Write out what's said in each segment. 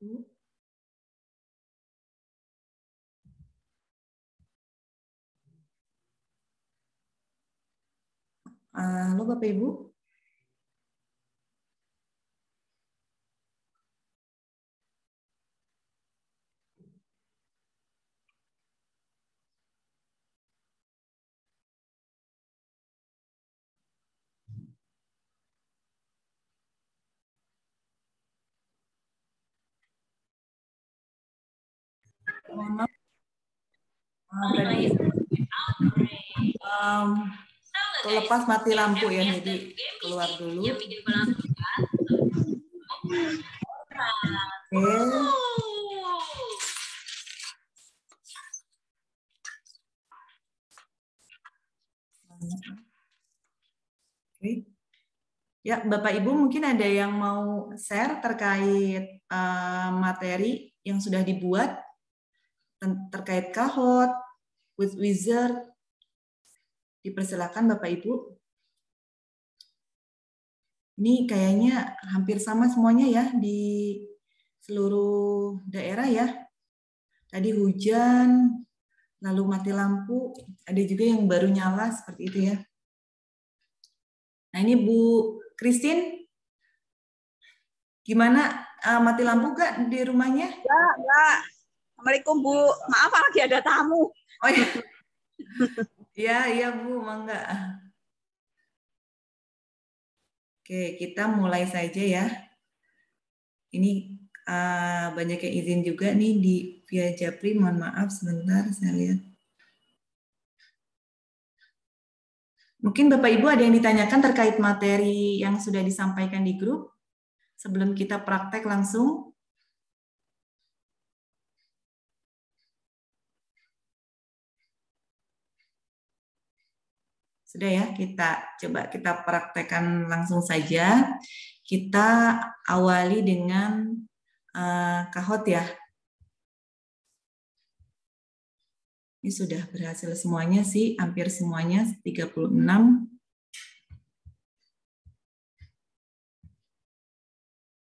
Ibu. Halo Bapak Ibu. Tadi lepas mati lampu ya, jadi keluar dulu. Oke. Ya, Bapak Ibu mungkin ada yang mau share terkait materi yang sudah dibuat terkait Kahoot, with Wizard. Dipersilakan Bapak Ibu. Ini kayaknya hampir sama semuanya ya di seluruh daerah ya. Tadi hujan, lalu mati lampu, ada juga yang baru nyala seperti itu ya. Nah ini Bu Christine, gimana mati lampu gak di rumahnya? Enggak. Assalamualaikum Bu, maaf lagi ada tamu. Oh iya, iya Bu, mangga. Oke, kita mulai saja ya. Ini banyak yang izin juga nih di via Japri, mohon maaf sebentar saya lihat. Mungkin Bapak Ibu ada yang ditanyakan terkait materi yang sudah disampaikan di grup sebelum kita praktek langsung. Sudah ya, kita praktekkan langsung saja. Kita awali dengan Kahoot ya. Ini sudah berhasil semuanya sih, hampir semuanya 36.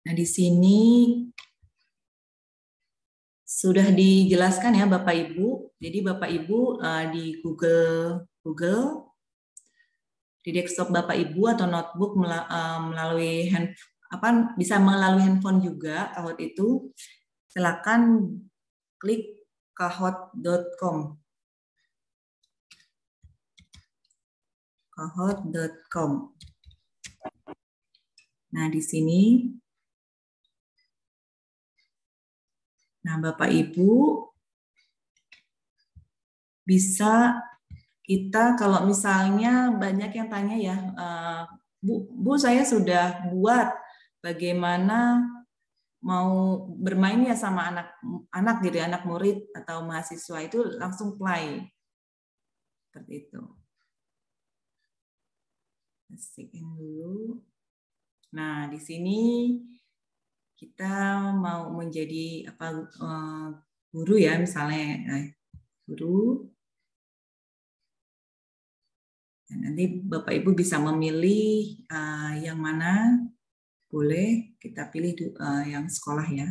Nah, di sini sudah dijelaskan ya Bapak Ibu. Jadi Bapak Ibu di Google di desktop Bapak Ibu atau notebook melalui bisa melalui handphone juga Kahoot itu. Silakan klik kahoot.com. kahoot.com. Nah, di sini Bapak Ibu bisa kita kalau misalnya banyak yang tanya ya, Bu saya sudah buat bagaimana mau bermain ya sama anak gitu ya, anak murid atau mahasiswa itu langsung play. Seperti itu. Pastikan dulu. Nah, di sini kita mau menjadi guru ya, misalnya guru. Dan nanti Bapak Ibu bisa memilih yang mana, boleh kita pilih yang sekolah ya.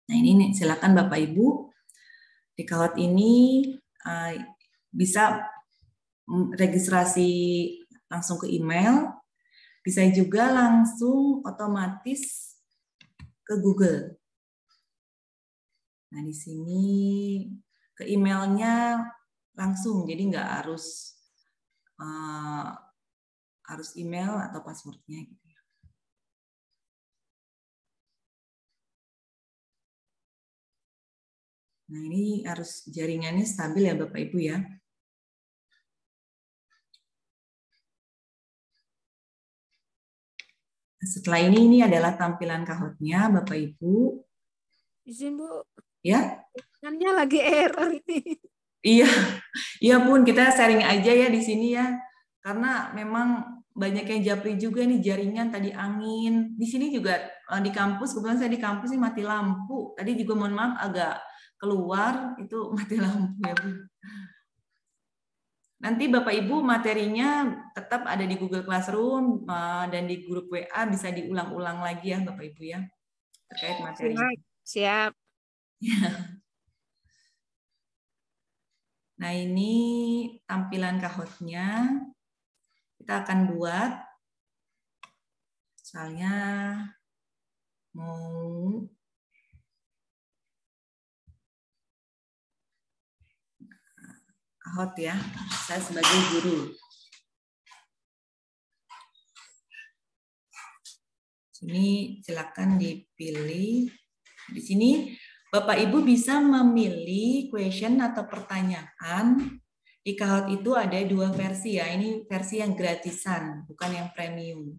Nah ini silakan Bapak Ibu di Kahoot ini bisa registrasi langsung ke email, bisa juga langsung otomatis ke Google. Nah di sini ke emailnya langsung, jadi nggak harus email atau passwordnya gitu ya. Nah ini harus jaringannya stabil ya Bapak Ibu ya. Setelah ini adalah tampilan Kahoot-nya Bapak Ibu. Izin Bu. Ya. Jaringannya lagi error ini. Iya Bun, kita sharing aja ya di sini ya. Karena memang banyak yang japri juga nih jaringan tadi angin. Di sini juga di kampus, kebetulan saya di kampus ini mati lampu. Tadi juga mohon maaf agak keluar itu mati lampu ya Bu. Nanti Bapak Ibu materinya tetap ada di Google Classroom dan di grup WA bisa diulang-ulang lagi ya Bapak Ibu ya. terkait materi. Siap. Nah, ini tampilan Kahoot-nya. Kita akan buat, misalnya mau Kahoot ya, saya sebagai guru. Sini silakan dipilih. Di sini Bapak Ibu bisa memilih question atau pertanyaan. Di Kahoot itu ada 2 versi ya. Ini versi yang gratisan, bukan yang premium.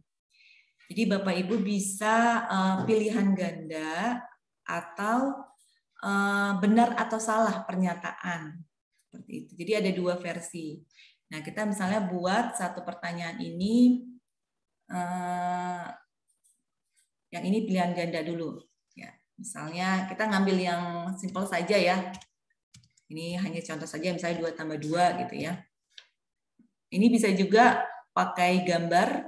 Jadi Bapak Ibu bisa pilihan ganda atau benar atau salah pernyataan. Seperti itu. Jadi ada 2 versi. Nah, kita misalnya buat satu pertanyaan ini, yang ini pilihan ganda dulu. Ya, misalnya kita ngambil yang simple saja ya. Ini hanya contoh saja, misalnya 2 tambah 2 gitu ya. Ini bisa juga pakai gambar,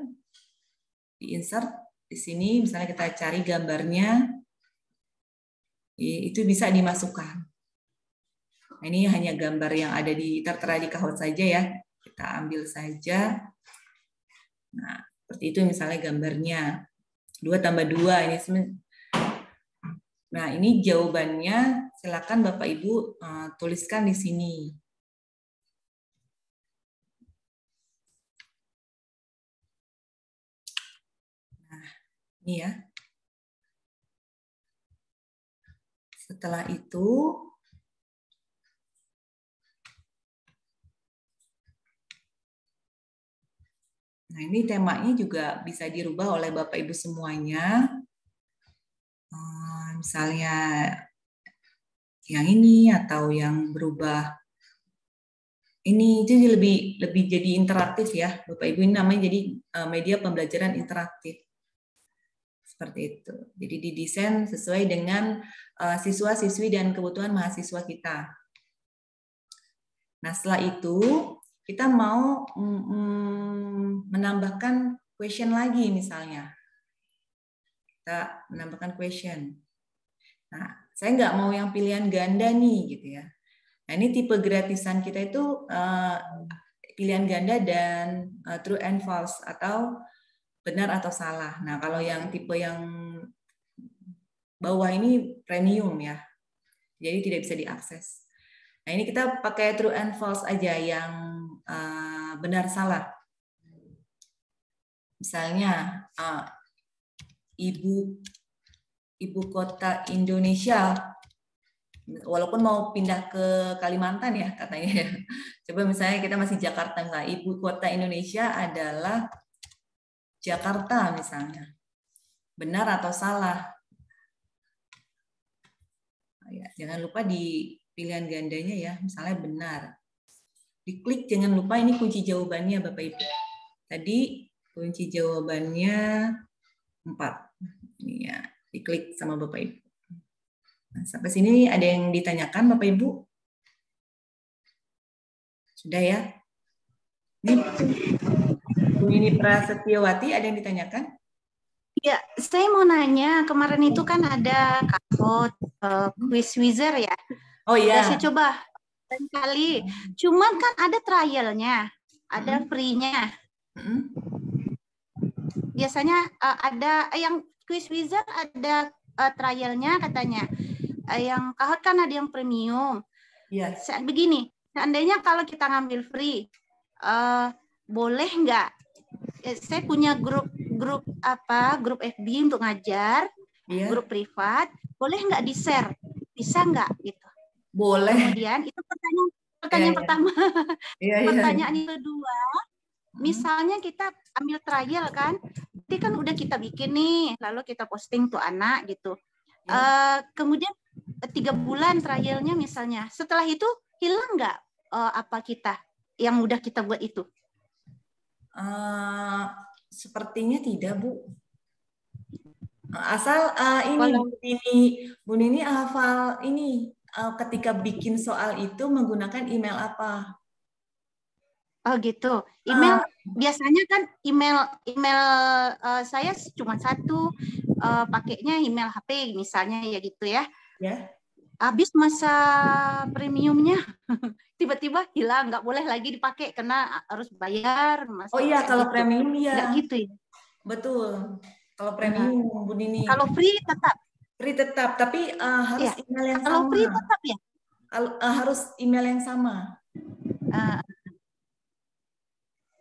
di insert di sini, misalnya kita cari gambarnya, itu bisa dimasukkan. Nah, ini hanya gambar yang ada tertera di Kahoot saja ya. Kita ambil saja. Nah, seperti itu misalnya gambarnya. 2 tambah 2 ini. Nah, ini jawabannya. Silakan Bapak Ibu tuliskan di sini. Nah, ini ya. Setelah itu nah, ini temanya juga bisa dirubah oleh Bapak Ibu semuanya. Misalnya yang ini atau yang berubah. Ini itu lebih jadi interaktif ya, Bapak Ibu. Ini namanya jadi media pembelajaran interaktif. Seperti itu. Jadi didesain sesuai dengan siswa-siswi dan kebutuhan mahasiswa kita. Nah, setelah itu kita mau menambahkan question lagi misalnya. Kita menambahkan question. Nah, saya nggak mau yang pilihan ganda nih, gitu ya. Nah, ini tipe gratisan kita itu pilihan ganda dan true and false atau benar atau salah. Nah, kalau yang tipe yang bawah ini premium ya, jadi tidak bisa diakses. Nah, ini kita pakai true and false aja yang benar salah. Misalnya ibu kota Indonesia, walaupun mau pindah ke Kalimantan ya katanya. Coba misalnya kita masih Jakarta, nah, ibu kota Indonesia adalah Jakarta misalnya. Benar atau salah? Ya, jangan lupa di pilihan gandanya ya, misalnya benar. Diklik, jangan lupa ini kunci jawabannya Bapak Ibu. Tadi kunci jawabannya 4. Ini ya, diklik sama Bapak Ibu. Nah, sampai sini ada yang ditanyakan Bapak Ibu? Sudah ya? Ini Prasetyawati, ada yang ditanyakan? Ya, saya mau nanya, kemarin itu kan ada Kahoot, quiz wizard ya. Oh iya. Saya coba kali. Cuman kan ada trialnya, ada free-nya. Biasanya ada yang quiz wizard ada trialnya katanya. Yang Kahoot kan ada yang premium. Iya. Begini, seandainya kalau kita ngambil free, boleh nggak? Saya punya grup FB untuk ngajar, grup privat, boleh nggak di-share? Bisa nggak gitu? Boleh. Kemudian itu pertanyaan pertama. Pertanyaan yang kedua, misalnya kita ambil trial kan, berarti kan udah kita bikin nih, lalu kita posting tuh anak gitu. Kemudian 3 bulan trialnya misalnya, setelah itu hilang nggak apa kita yang udah kita buat itu? Sepertinya tidak, Bu. Asal Bu Nini hafal ini ketika bikin soal itu menggunakan email apa? Oh gitu. Email biasanya kan email saya cuma satu. pakainya email HP misalnya ya gitu ya. Ya. Habis masa premiumnya tiba-tiba hilang, nggak boleh lagi dipakai karena harus bayar. Oh iya, kalau gitu. premium ya. Nggak gitu ya. Betul. Kalau premium, Bu Nini. Kalau free tetap. Free tetap, tapi harus Ya. email yang Kalau sama. free tetap ya. Harus email yang sama.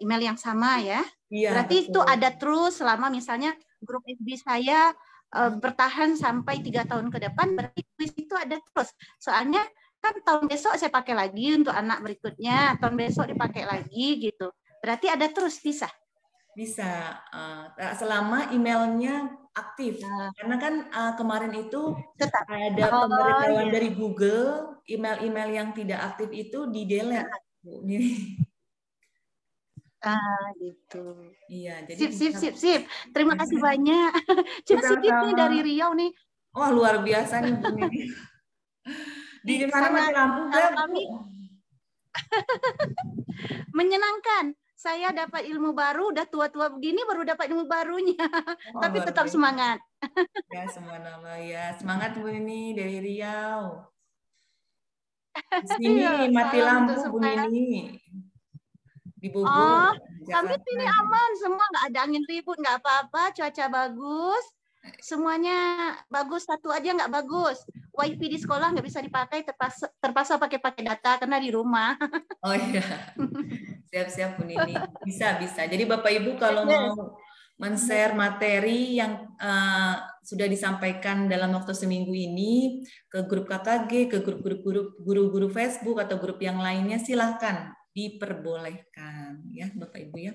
Email yang sama ya. Iya. Berarti betul. itu ada terus selama misalnya grup FB saya bertahan sampai 3 tahun ke depan, berarti kuis itu ada terus. Soalnya kan tahun besok saya pakai lagi untuk anak berikutnya, tahun besok dipakai lagi gitu. Berarti ada terus, bisa? Bisa, selama emailnya aktif. Karena kan kemarin itu tetap ada pemberitahuan dari Google, email-email yang tidak aktif itu di-delete. Gitu. Iya, jadi sip. Terima kasih banyak. Cuma sedikit nih dari Riau nih. Wah, luar biasa nih Bu Nini. Di sana mati lampu nggak, Bu? Menyenangkan. Saya dapat ilmu baru, udah tua-tua begini baru dapat ilmu barunya. Tapi tetap semangat. Ya, semangat ya. Semangat Bu Nini dari Riau. Di sini mati lampu Bu Nini. Di Bogor. Kami sini aman, semua nggak ada angin ribut, nggak apa-apa, cuaca bagus, semuanya bagus. Satu aja nggak bagus, WiFi di sekolah nggak bisa dipakai, terpaksa pakai data karena di rumah. Oh iya, siap-siap Bu Nini, bisa. Jadi Bapak Ibu kalau mau men-share materi yang sudah disampaikan dalam waktu seminggu ini ke grup KKG, ke grup-grup guru-guru Facebook atau grup yang lainnya, silahkan diperbolehkan ya Bapak Ibu ya.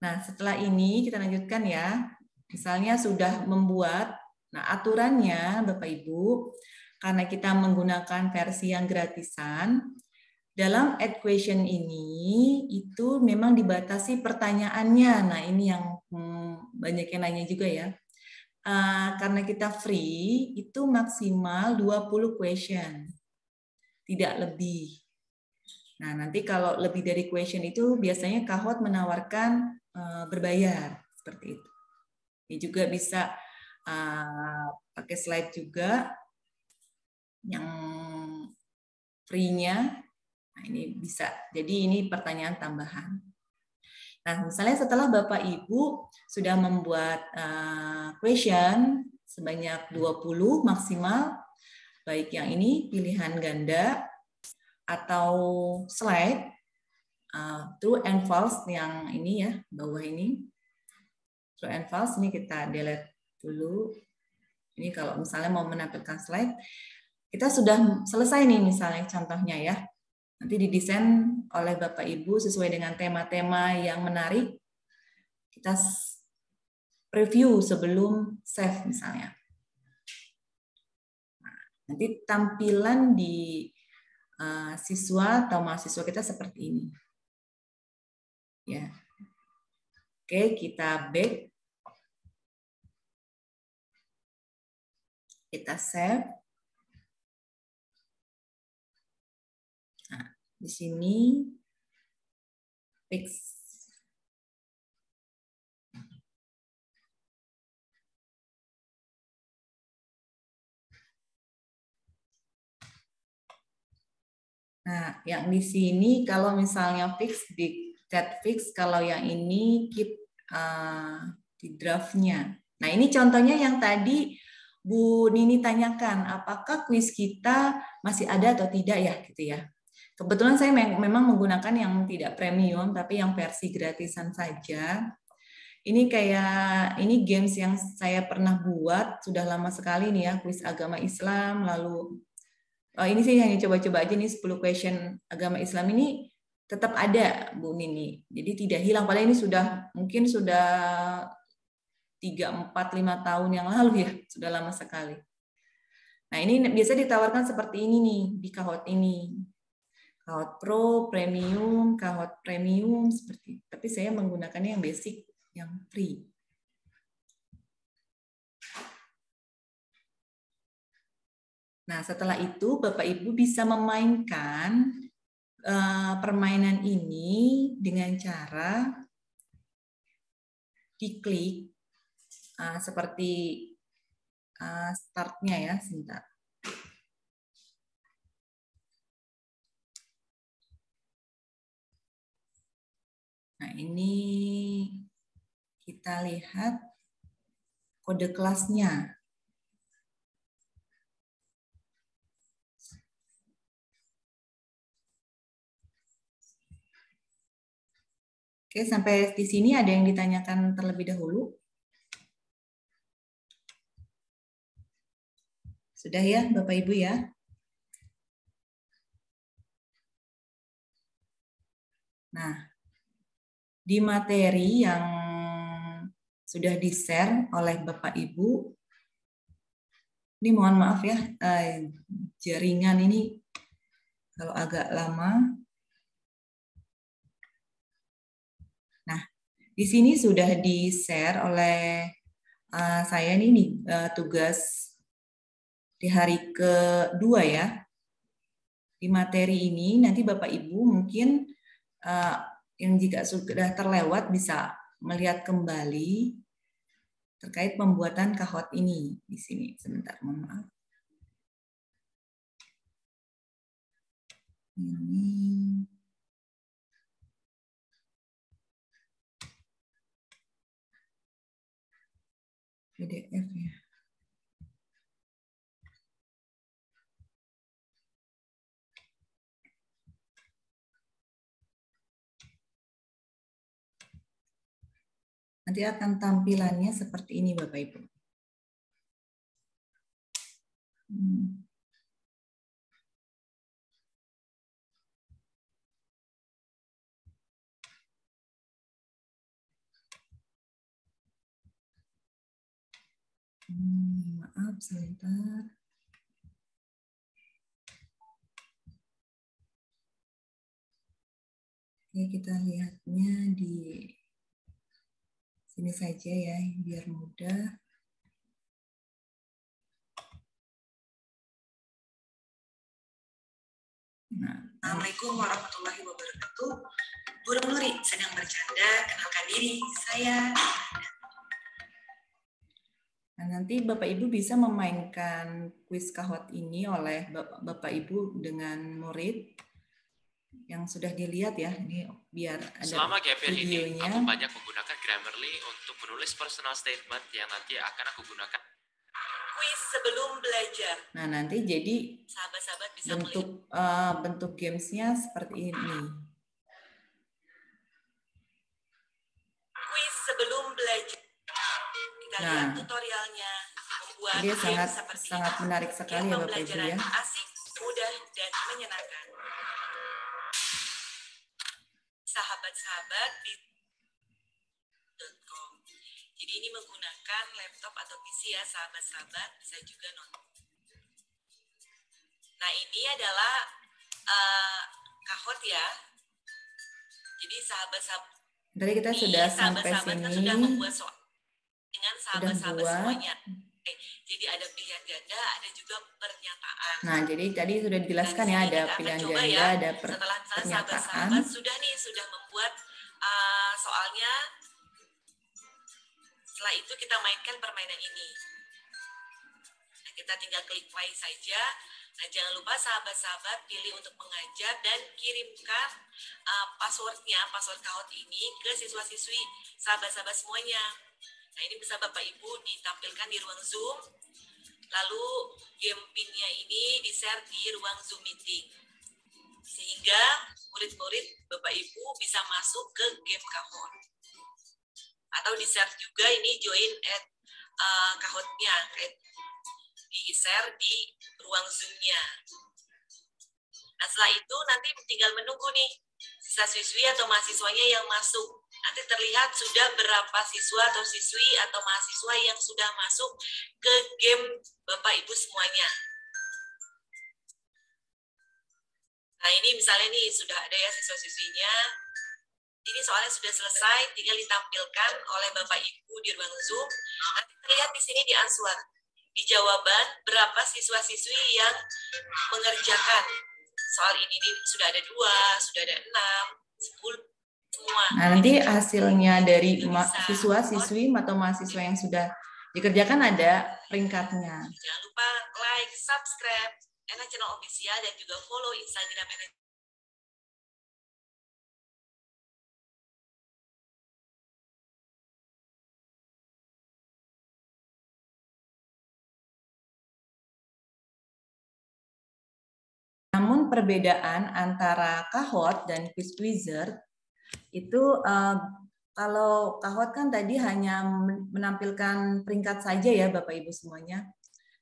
Nah setelah ini kita lanjutkan ya. Misalnya sudah membuat, nah aturannya Bapak Ibu, karena kita menggunakan versi yang gratisan, dalam add question ini itu memang dibatasi pertanyaannya. Nah ini yang banyak yang nanya juga ya. Karena kita free itu maksimal 20 question. Tidak lebih. Nah, nanti kalau lebih dari question itu biasanya Kahoot menawarkan berbayar seperti itu. Ini juga bisa pakai slide juga yang free-nya. Nah, ini bisa. Jadi ini pertanyaan tambahan. Nah, misalnya setelah Bapak Ibu sudah membuat question sebanyak 20 maksimal, baik yang ini pilihan ganda atau slide, true and false yang ini ya, bawah ini. True and false ini kita delete dulu. Ini kalau misalnya mau menampilkan slide, kita sudah selesai nih misalnya contohnya ya. Nanti didesain oleh Bapak Ibu sesuai dengan tema-tema yang menarik. Kita review sebelum save misalnya. Nah, nanti tampilan di siswa atau mahasiswa kita seperti ini. Ya. Oke, kita back. Kita save. Nah, di sini fix. Nah, yang di sini kalau misalnya fix di chat fix, kalau yang ini keep di draftnya. Nah, ini contohnya yang tadi Bu Nini tanyakan, apakah kuis kita masih ada atau tidak ya, gitu ya. Kebetulan saya memang menggunakan yang tidak premium, tapi yang versi gratisan saja. Ini ini games yang saya pernah buat, sudah lama sekali nih ya, kuis agama Islam, lalu ini sih hanya coba-coba aja nih 10 question agama Islam ini tetap ada Bu Nini. Jadi tidak hilang, padahal ini mungkin sudah 3, 4, 5 tahun yang lalu ya, sudah lama sekali. Nah ini biasa ditawarkan seperti ini nih di Kahoot ini. Kahoot Pro, Premium, Kahoot Premium seperti itu. Tapi saya menggunakannya yang basic, yang free. Nah, setelah itu Bapak Ibu bisa memainkan permainan ini dengan cara diklik seperti startnya ya, sebentar. Nah, ini kita lihat kode kelasnya. Oke, sampai di sini ada yang ditanyakan terlebih dahulu? Sudah ya, Bapak Ibu ya? Nah, di materi yang sudah di-share oleh Bapak Ibu, ini mohon maaf ya, jaringan ini kalau agak lama. Nah, di sini sudah di-share oleh saya nih tugas di hari kedua ya. Di materi ini nanti Bapak Ibu mungkin yang jika sudah terlewat bisa melihat kembali terkait pembuatan kahot ini di sini. Sebentar, mohon maaf. Ini PDF ya. Nanti akan tampilannya seperti ini Bapak Ibu. Maaf sebentar. Oke, kita lihatnya di sini saja ya, biar mudah. Nah, Assalamualaikum warahmatullahi wabarakatuh. Bu Nuri sedang bercanda, kenalkan diri, saya. Nah, nanti Bapak Ibu bisa memainkan kuis kahot ini oleh Bapak Ibu dengan murid yang sudah dilihat ya, ini biar ada selama GPL videonya. Ini aku banyak menggunakan Grammarly untuk menulis personal statement yang nanti akan aku gunakan Kuis sebelum belajar. Nah, nanti jadi sahabat-sahabat bisa bentuk gamesnya seperti ini. Kuis sebelum belajar. Kita lihat tutorialnya. Membuat dia sangat menarik sekali ya Bapak Ibu ya. Asik, mudah dan menyenangkan. Sahabat-sahabat di .com. Jadi ini menggunakan laptop atau PC ya sahabat-sahabat, bisa juga nonton. Nah ini adalah kahot ya. Jadi sahabat-sahabat. Tadi kita sudah sampai sini. Sudah membuat soal dengan sahabat-sahabat semuanya. Jadi ada pilihan ganda, ada juga pernyataan. Nah, jadi tadi sudah dijelaskan ya, ada pilihan ganda, ya, ada pernyataan. Sahabat-sahabat sudah membuat soalnya. Setelah itu kita mainkan permainan ini. Nah, kita tinggal klik play saja. Nah, jangan lupa sahabat-sahabat pilih untuk mengajar dan kirimkan passwordnya, password kahot ini ke siswa-siswi sahabat-sahabat semuanya. Nah, ini bisa Bapak Ibu ditampilkan di ruang Zoom. Lalu game pin-nya ini di-share di ruang Zoom meeting. Sehingga murid-murid Bapak Ibu bisa masuk ke game kahot. Atau di-share juga ini join at kahotnya. Di-share di ruang Zoom-nya. Nah, setelah itu nanti tinggal menunggu nih sisa siswi atau mahasiswanya yang masuk. Nanti terlihat sudah berapa siswa atau siswi atau mahasiswa yang sudah masuk ke game Bapak Ibu semuanya. Nah, ini misalnya nih sudah ada ya siswa-siswinya. Ini soalnya sudah selesai, tinggal ditampilkan oleh Bapak Ibu di ruang Zoom. Nanti terlihat di sini di answer. Di jawaban berapa siswa-siswi yang mengerjakan soal ini sudah ada 2, sudah ada 6, 10. Semua. Nah, nanti hasilnya dari siswa-siswi atau mahasiswa yang sudah Dikerjakan ada peringkatnya. Jangan lupa like, subscribe Ena Channel Official dan juga follow Instagram Ena. Namun perbedaan antara Kahoot dan Quiz Wizard itu kalau Kahoot kan tadi hanya menampilkan peringkat saja ya Bapak Ibu semuanya.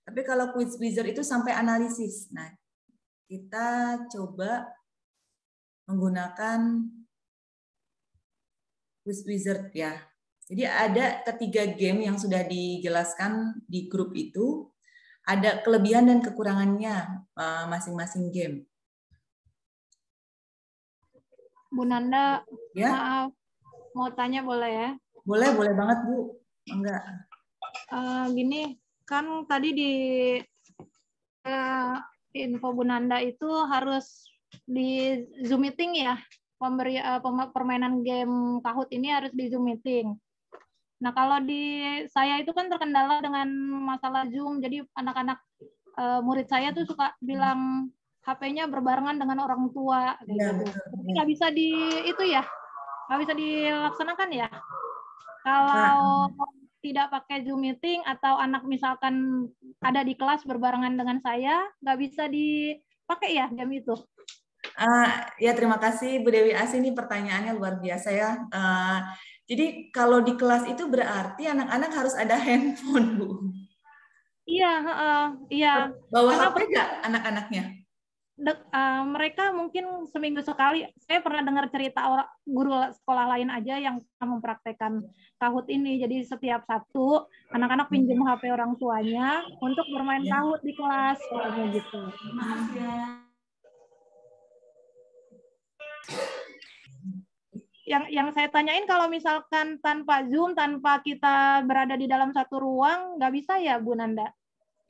Tapi kalau Quiz Wizard itu sampai analisis. Nah, kita coba menggunakan Quiz Wizard ya. Jadi ada ketiga game yang sudah dijelaskan di grup itu. Ada kelebihan dan kekurangannya masing-masing game. Bu Nanda, Ya? maaf, mau tanya boleh ya? Boleh banget Bu. Enggak. Gini, kan tadi di info Bu Nanda itu harus di Zoom meeting ya, permainan game Kahoot ini harus di Zoom meeting. Nah, kalau di saya itu kan terkendala dengan masalah Zoom, jadi anak-anak murid saya tuh suka bilang HP-nya berbarengan dengan orang tua, kayak gitu. Tapi nggak bisa nggak bisa dilaksanakan ya. Kalau tidak pakai Zoom meeting atau anak misalkan ada di kelas berbarengan dengan saya, nggak bisa dipakai ya game itu. Ya terima kasih Bu Dewi Asi, ini pertanyaannya luar biasa ya. Jadi kalau di kelas itu berarti anak-anak harus ada handphone, Bu. Iya, iya. Bawa HP nggak anak-anaknya? Mereka mungkin seminggu sekali. Saya pernah dengar cerita guru sekolah lain aja yang mempraktekkan Kahoot ini. Jadi setiap Sabtu anak-anak pinjam HP orang tuanya untuk bermain Kahoot di kelas, kayak gitu. Maaf ya. Yang saya tanyain kalau misalkan tanpa Zoom, tanpa kita berada di dalam satu ruang, nggak bisa ya, Bu Nanda?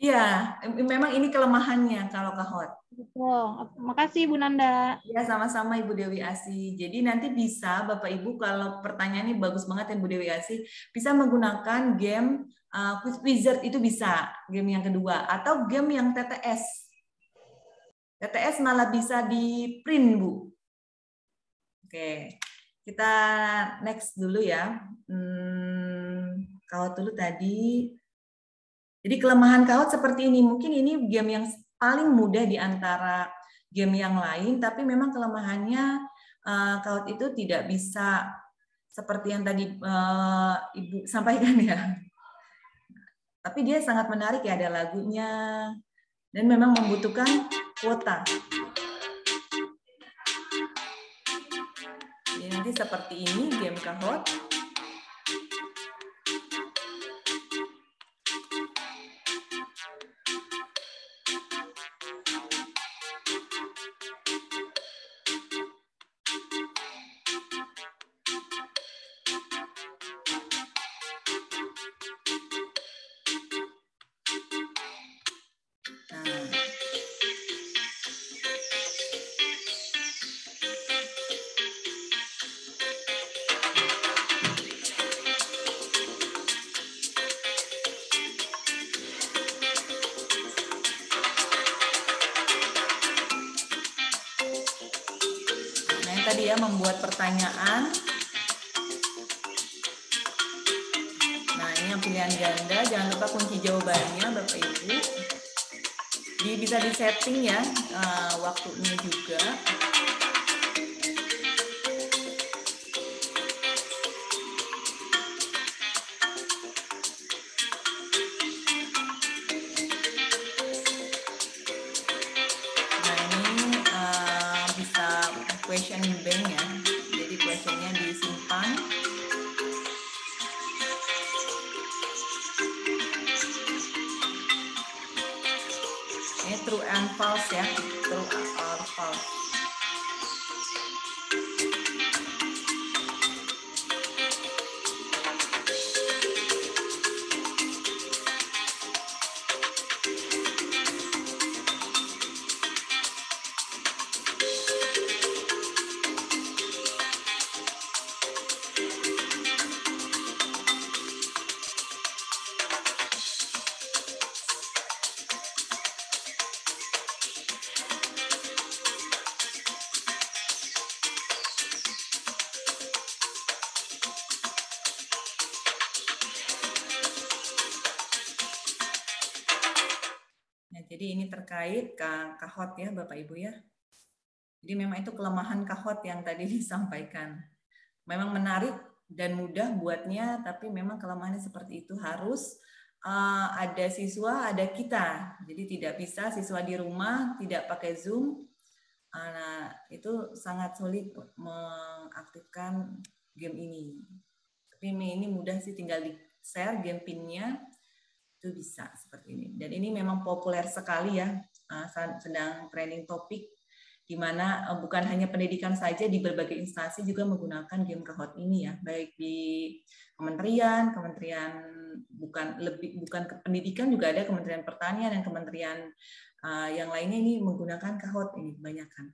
Iya, memang ini kelemahannya kalau Kahoot. Betul. Makasih Bu Nanda. Ya, sama-sama Ibu Dewi Asi. Jadi nanti bisa Bapak Ibu, kalau pertanyaannya bagus banget ya Bu Dewi Asi, bisa menggunakan game Quiz Wizard, itu bisa game yang kedua, atau game yang TTS. TTS malah bisa di print Bu. Oke. Kita next dulu ya. Kahoot dulu tadi. Jadi kelemahan Kahoot seperti ini. Mungkin ini game yang paling mudah di antara game yang lain, tapi memang kelemahannya Kahoot itu tidak bisa seperti yang tadi Ibu sampaikan ya. Tapi dia sangat menarik ya, ada lagunya, dan memang membutuhkan kuota. Nanti seperti ini game Kahoot. Tadi ya, membuat pertanyaan. Nah, ini yang pilihan ganda, jangan lupa kunci jawabannya Bapak Ibu. Bisa disetting ya waktunya juga. Question bank ya, jadi questionnya disimpan. Ini true and false ya, true or false. Jadi ini terkait Kahoot ya Bapak Ibu ya. Jadi memang itu kelemahan Kahoot yang tadi disampaikan. Memang menarik dan mudah buatnya, tapi memang kelemahannya seperti itu, harus ada siswa, ada kita. Jadi tidak bisa siswa di rumah tidak pakai Zoom. Nah, itu sangat sulit mengaktifkan game ini. Tapi ini mudah sih, tinggal di-share game pin-nya, itu bisa seperti ini. Dan ini memang populer sekali ya, sedang trending topik, di mana bukan hanya pendidikan saja, di berbagai instansi juga menggunakan game Kahoot ini ya, baik di kementerian bukan ke pendidikan juga ada, Kementerian Pertanian dan kementerian yang lainnya ini menggunakan Kahoot ini kebanyakan.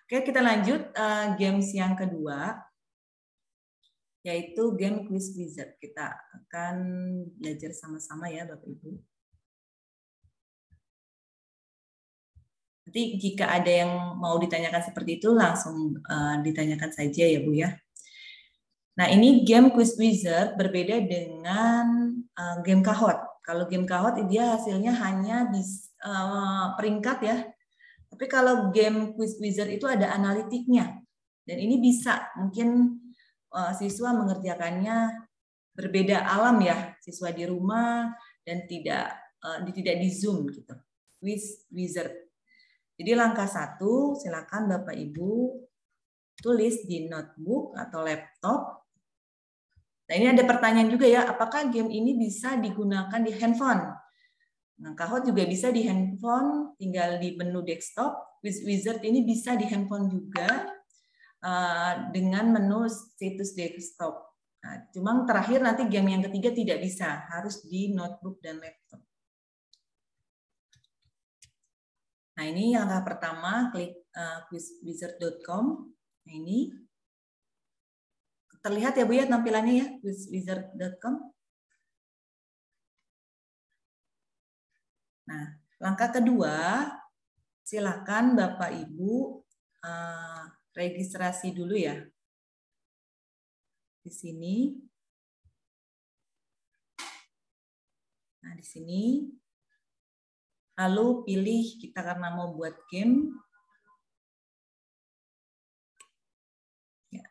Oke, kita lanjut games yang kedua, yaitu game Quiz Wizard. Kita akan belajar sama-sama ya Bapak Ibu. Nanti jika ada yang mau ditanyakan seperti itu, langsung ditanyakan saja ya Bu ya. Nah, ini game Quiz Wizard berbeda dengan game Kahoot. Kalau game Kahoot dia hasilnya hanya di peringkat ya. Tapi kalau game Quiz Wizard itu ada analitiknya. Dan ini bisa mungkin siswa mengerjakannya berbeda alam ya, siswa di rumah dan tidak di Zoom gitu. Quiz Wizard. Jadi langkah 1, silakan Bapak Ibu tulis di notebook atau laptop. Nah, ini ada pertanyaan juga ya, apakah game ini bisa digunakan di handphone? Nah, Kahoot juga bisa di handphone, tinggal di menu desktop. Quiz Wizard ini bisa di handphone juga dengan menu situs desktop. Nah, cuma terakhir nanti game yang ketiga tidak bisa, harus di notebook dan laptop. Nah, ini langkah pertama, klik quizwizard.com. Nah, ini terlihat ya Bu ya tampilannya ya, quizwizard.com. Nah, langkah kedua, silakan Bapak Ibu registrasi dulu ya. Di sini. Nah, di sini. Lalu pilih kita karena mau buat game. Ya.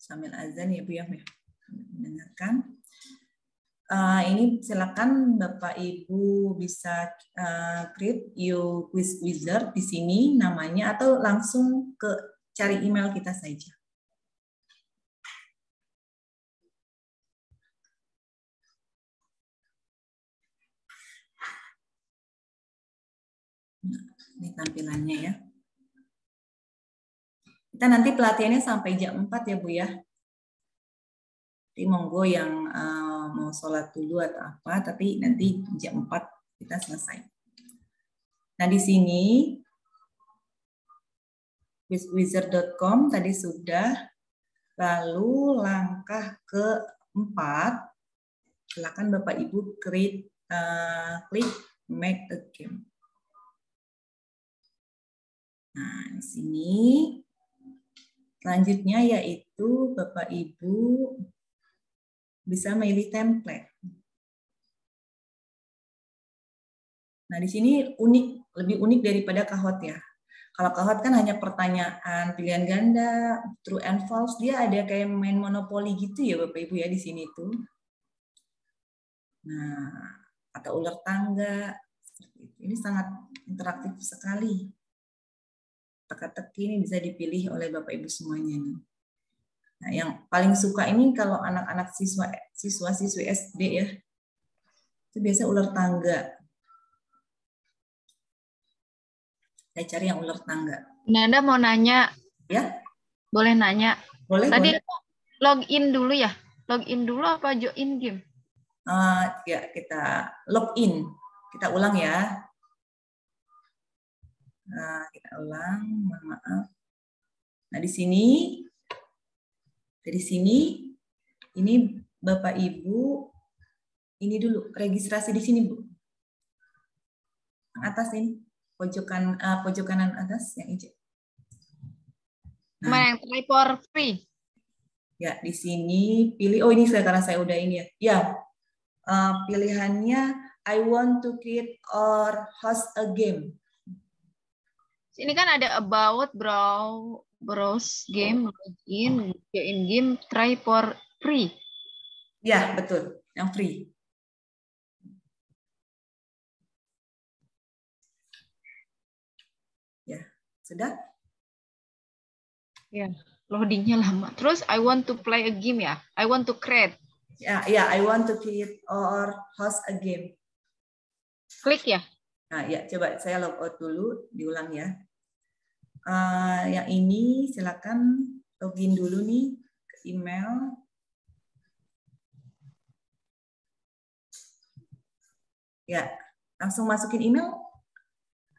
Sambil azan ya Bu ya, mendengarkan. Ini silakan Bapak Ibu bisa create your Quiz Wizard di sini namanya, atau langsung ke cari email kita saja. Nah, ini tampilannya ya. Kita nanti pelatihannya sampai jam 4 ya Bu ya. Jadi monggo yang mau sholat dulu atau apa, tapi nanti jam 4 kita selesai. Nah, di sini quizwizard.com tadi sudah. Lalu langkah keempat, silakan Bapak Ibu klik make a game. Nah, di sini selanjutnya yaitu Bapak Ibu bisa milih template. Nah, di sini lebih unik daripada Kahoot ya. Kalau Kahoot kan hanya pertanyaan pilihan ganda, true and false, dia ada kayak main monopoli gitu ya Bapak Ibu ya di sini tuh. Nah, atau ular tangga. Ini sangat interaktif sekali. Teka-teki ini bisa dipilih oleh Bapak Ibu semuanya nih. Nah, yang paling suka ini kalau anak-anak siswa-siswi SD ya, itu biasa ular tangga. Saya cari yang ular tangga. Nanda mau nanya. Ya? Boleh nanya? Boleh. Tadi boleh. login dulu ya? Login dulu apa join game? Ya, kita login. Kita ulang ya. Nah, kita ulang. Mohon maaf. Nah, di sini ini Bapak Ibu ini dulu registrasi di sini Bu. Atas ini pojokan kanan atas yang hijau. Nah, yang try for free. Ya, di sini pilih ini karena saya udah ini ya. Ya. Pilihannya I want to create or host a game. Ini kan ada about, browse game, login, join game, try for free. Ya, betul. Yang free. Ya, sudah? Ya, loadingnya lama. Terus I want to play a game ya. I want to create. Ya, I want to create or host a game. Klik ya. Nah, ya coba saya logout dulu, diulang ya. Yang ini silakan login dulu nih ke email. Ya, langsung masukin email.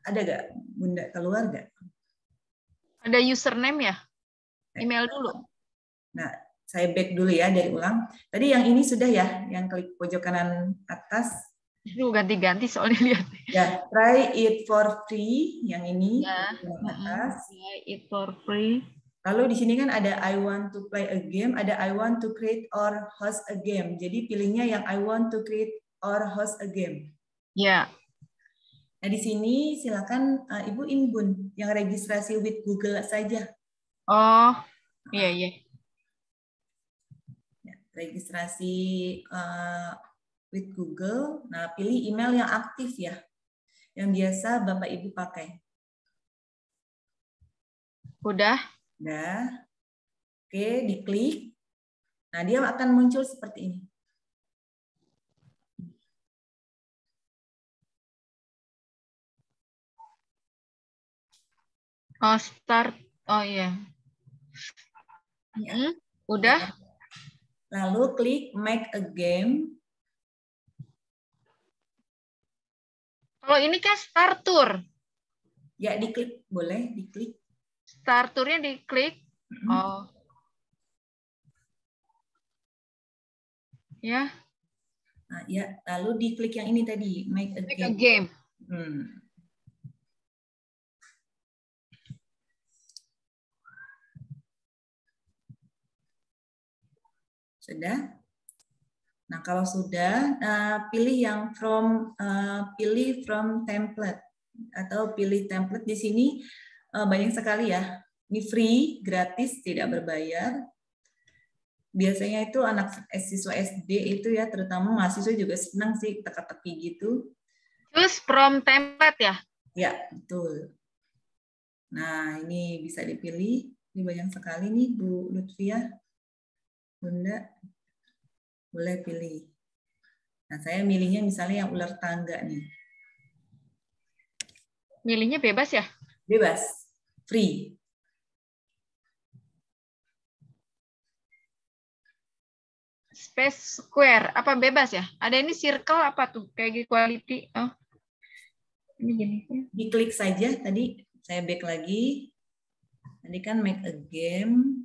Ada nggak, Bunda, keluar nggak? Ada username ya. Email dulu. Nah, saya back dulu ya dari ulang. Tadi yang ini sudah ya, yang klik pojok kanan atas. Itu ganti-ganti soalnya lihat. Ya, try it for free yang ini Ya. atas. Try it for free. Lalu di sini kan ada I want to play a game, ada I want to create or host a game. Jadi pilihnya yang I want to create or host a game. Ya. Nah, di sini silakan Ibu Inbun yang registrasi with Google saja. Oh, iya. Ya, registrasi with Google. Nah, pilih email yang aktif ya, yang biasa Bapak Ibu pakai. Udah. Oke, diklik. Nah, dia akan muncul seperti ini. Oh, start. Oh iya. Udah. Lalu klik make a game. Kalau ini kan start tour. Ya, diklik, boleh diklik. Start tour-nya diklik. Oh. Ya. Nah, ya, lalu diklik yang ini tadi, make a Make a game. game. Sudah? Nah, kalau sudah, pilih yang pilih from template atau pilih template di sini banyak sekali ya. Ini free, gratis, tidak berbayar. Biasanya itu anak siswa SD itu ya, terutama mahasiswa juga senang sih teka-teki gitu. Terus from template ya? Ya, betul. Nah, ini bisa dipilih. Ini banyak sekali nih, Bu Lutfia. Bunda, boleh pilih. Nah, saya milihnya misalnya yang ular tangga nih. Milihnya bebas ya? Bebas, free. Space square, apa bebas ya? Ada ini circle apa tuh? Kayak quality. Oh. Ini gini. Diklik saja tadi, saya back lagi. Tadi kan make a game,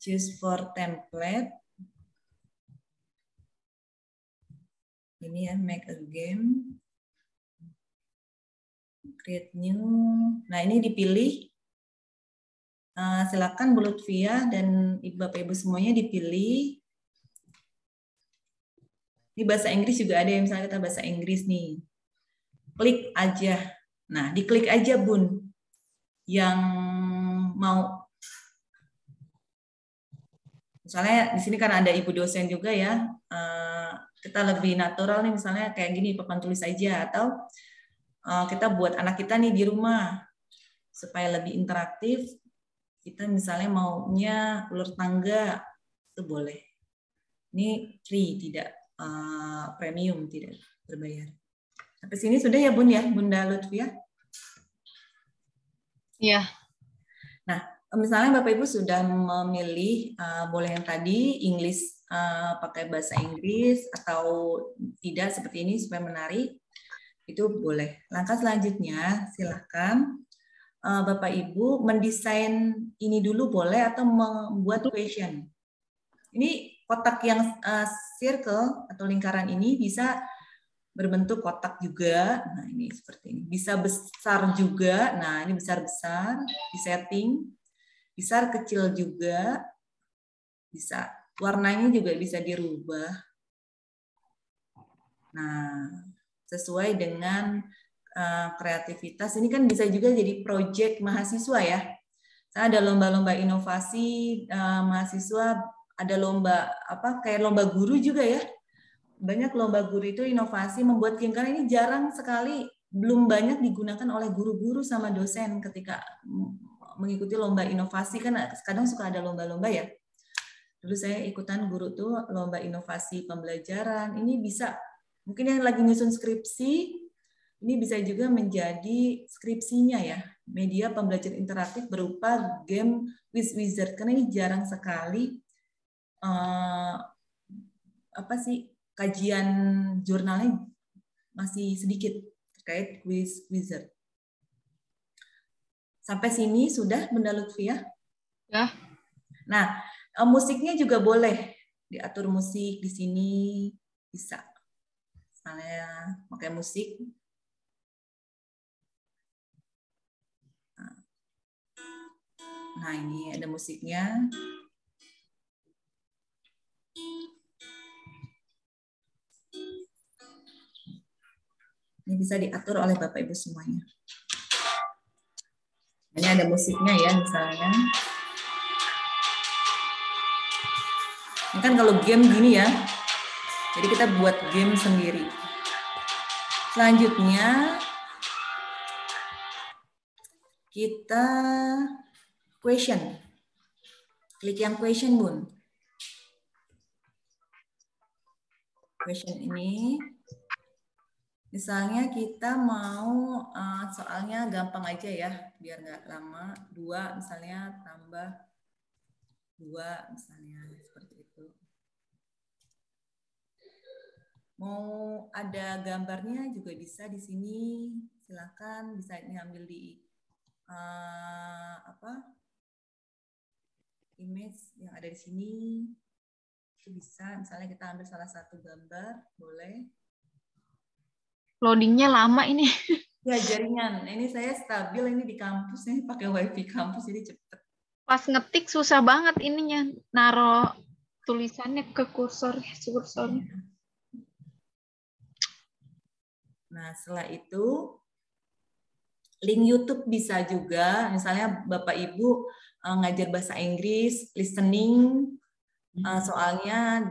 choose for template. Ini ya, make a game, create new. Nah, ini dipilih. Silakan Bu Lutfia dan Bapak Ibu semuanya dipilih. Ini bahasa Inggris juga ada yang misalnya kita bahasa Inggris nih. Klik aja. Nah, diklik aja Bun. Yang mau. Misalnya di sini kan ada Ibu dosen juga ya. Kita lebih natural nih misalnya kayak gini papan tulis aja atau kita buat anak kita nih di rumah supaya lebih interaktif. Kita misalnya maunya ular tangga itu boleh. Ini free, tidak premium, tidak berbayar. Sampai sini sudah ya Bun ya, Bunda Lutfia? Iya. Nah, misalnya Bapak Ibu sudah memilih boleh yang tadi English pakai bahasa Inggris atau tidak seperti ini supaya menarik, itu boleh. Langkah selanjutnya silahkan Bapak Ibu mendesain ini dulu boleh atau membuat question. Ini kotak yang circle atau lingkaran ini bisa berbentuk kotak juga. Nah, ini seperti ini. Bisa besar juga. Nah, ini besar-besar di setting. Besar kecil juga. Bisa. Warnanya juga bisa dirubah. Nah, sesuai dengan kreativitas. Ini kan bisa juga jadi proyek mahasiswa ya. Ada lomba-lomba inovasi mahasiswa, ada lomba kayak lomba guru juga ya. Banyak lomba guru itu inovasi membuat game, karena ini jarang sekali, belum banyak digunakan oleh guru-guru sama dosen ketika mengikuti lomba inovasi, kan kadang suka ada lomba-lomba ya. Dulu saya ikutan guru tuh lomba inovasi pembelajaran. Ini bisa, mungkin yang lagi nyusun skripsi, ini bisa juga menjadi skripsinya ya, media pembelajaran interaktif berupa game with wizard, karena ini jarang sekali kajian jurnalnya masih sedikit terkait quiz wizard. Sampai sini sudah Bunda Lutfi ya? Ya. Nah, musiknya juga boleh diatur musik di sini, bisa. Misalnya pakai musik. Nah, ini ada musiknya. Ini bisa diatur oleh Bapak Ibu semuanya. Ini ada musiknya ya, misalnya. Ini kan kalau game gini ya. Jadi kita buat game sendiri. Selanjutnya kita question. Klik yang question, Bun. Question ini, misalnya kita mau soalnya gampang aja ya, biar nggak lama. 2 misalnya tambah 2 misalnya, seperti itu. Mau ada gambarnya juga bisa di sini, silakan bisa diambil di image yang ada di sini. Itu bisa, misalnya kita ambil salah satu gambar, boleh. Loadingnya lama ini. Ya, jaringan. Ini saya stabil ini di kampus, ini pakai wifi kampus, jadi cepet. Pas ngetik susah banget ininya, naro tulisannya ke kursornya. Nah, setelah itu link YouTube bisa juga, misalnya Bapak Ibu ngajar bahasa Inggris, listening, soalnya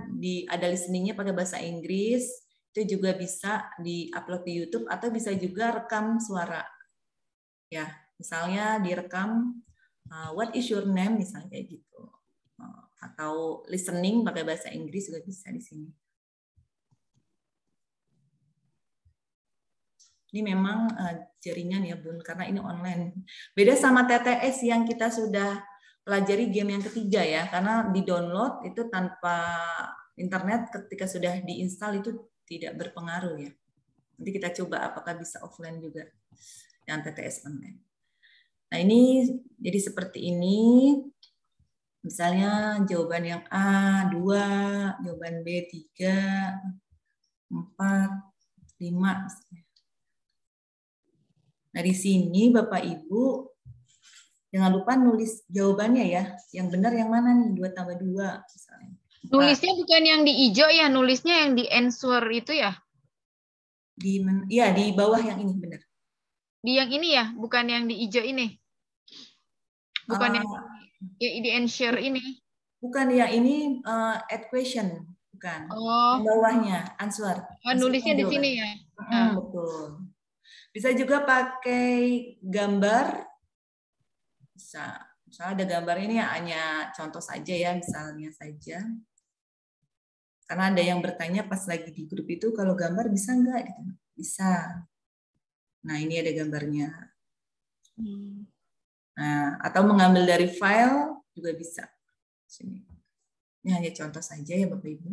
ada listeningnya pakai bahasa Inggris, itu juga bisa di-upload di YouTube, atau bisa juga rekam suara. Ya, misalnya direkam what is your name misalnya kayak gitu. Atau listening pakai bahasa Inggris juga bisa di sini. Ini memang jaringan ya Bun, karena ini online. Beda sama TTS yang kita sudah pelajari game yang ketiga ya, karena di-download itu tanpa internet, ketika sudah diinstal itu tidak berpengaruh ya. Nanti kita coba apakah bisa offline juga yang TTS online. Nah ini jadi seperti ini. Misalnya jawaban yang A 2, jawaban B 3, 4, 5. Nah, di sini Bapak Ibu jangan lupa nulis jawabannya ya. Yang benar yang mana nih? 2 tambah 2 misalnya. 4. Nulisnya bukan yang di hijau ya, nulisnya yang di answer itu ya? Di bawah yang ini benar. Di yang ini ya, bukan yang di hijau ini. Bukan yang di answer ini. Bukan yang ini add question, bukan. Oh. Yang bawahnya answer. Nulisnya di sini ya. Betul. Bisa juga pakai gambar. Bisa. Misalnya ada gambar ini hanya contoh saja ya, misalnya saja. Karena ada yang bertanya pas lagi di grup itu, kalau gambar bisa nggak? Gitu. Bisa. Nah, ini ada gambarnya. Nah, atau mengambil dari file juga bisa. Sini. Ini hanya contoh saja ya Bapak Ibu.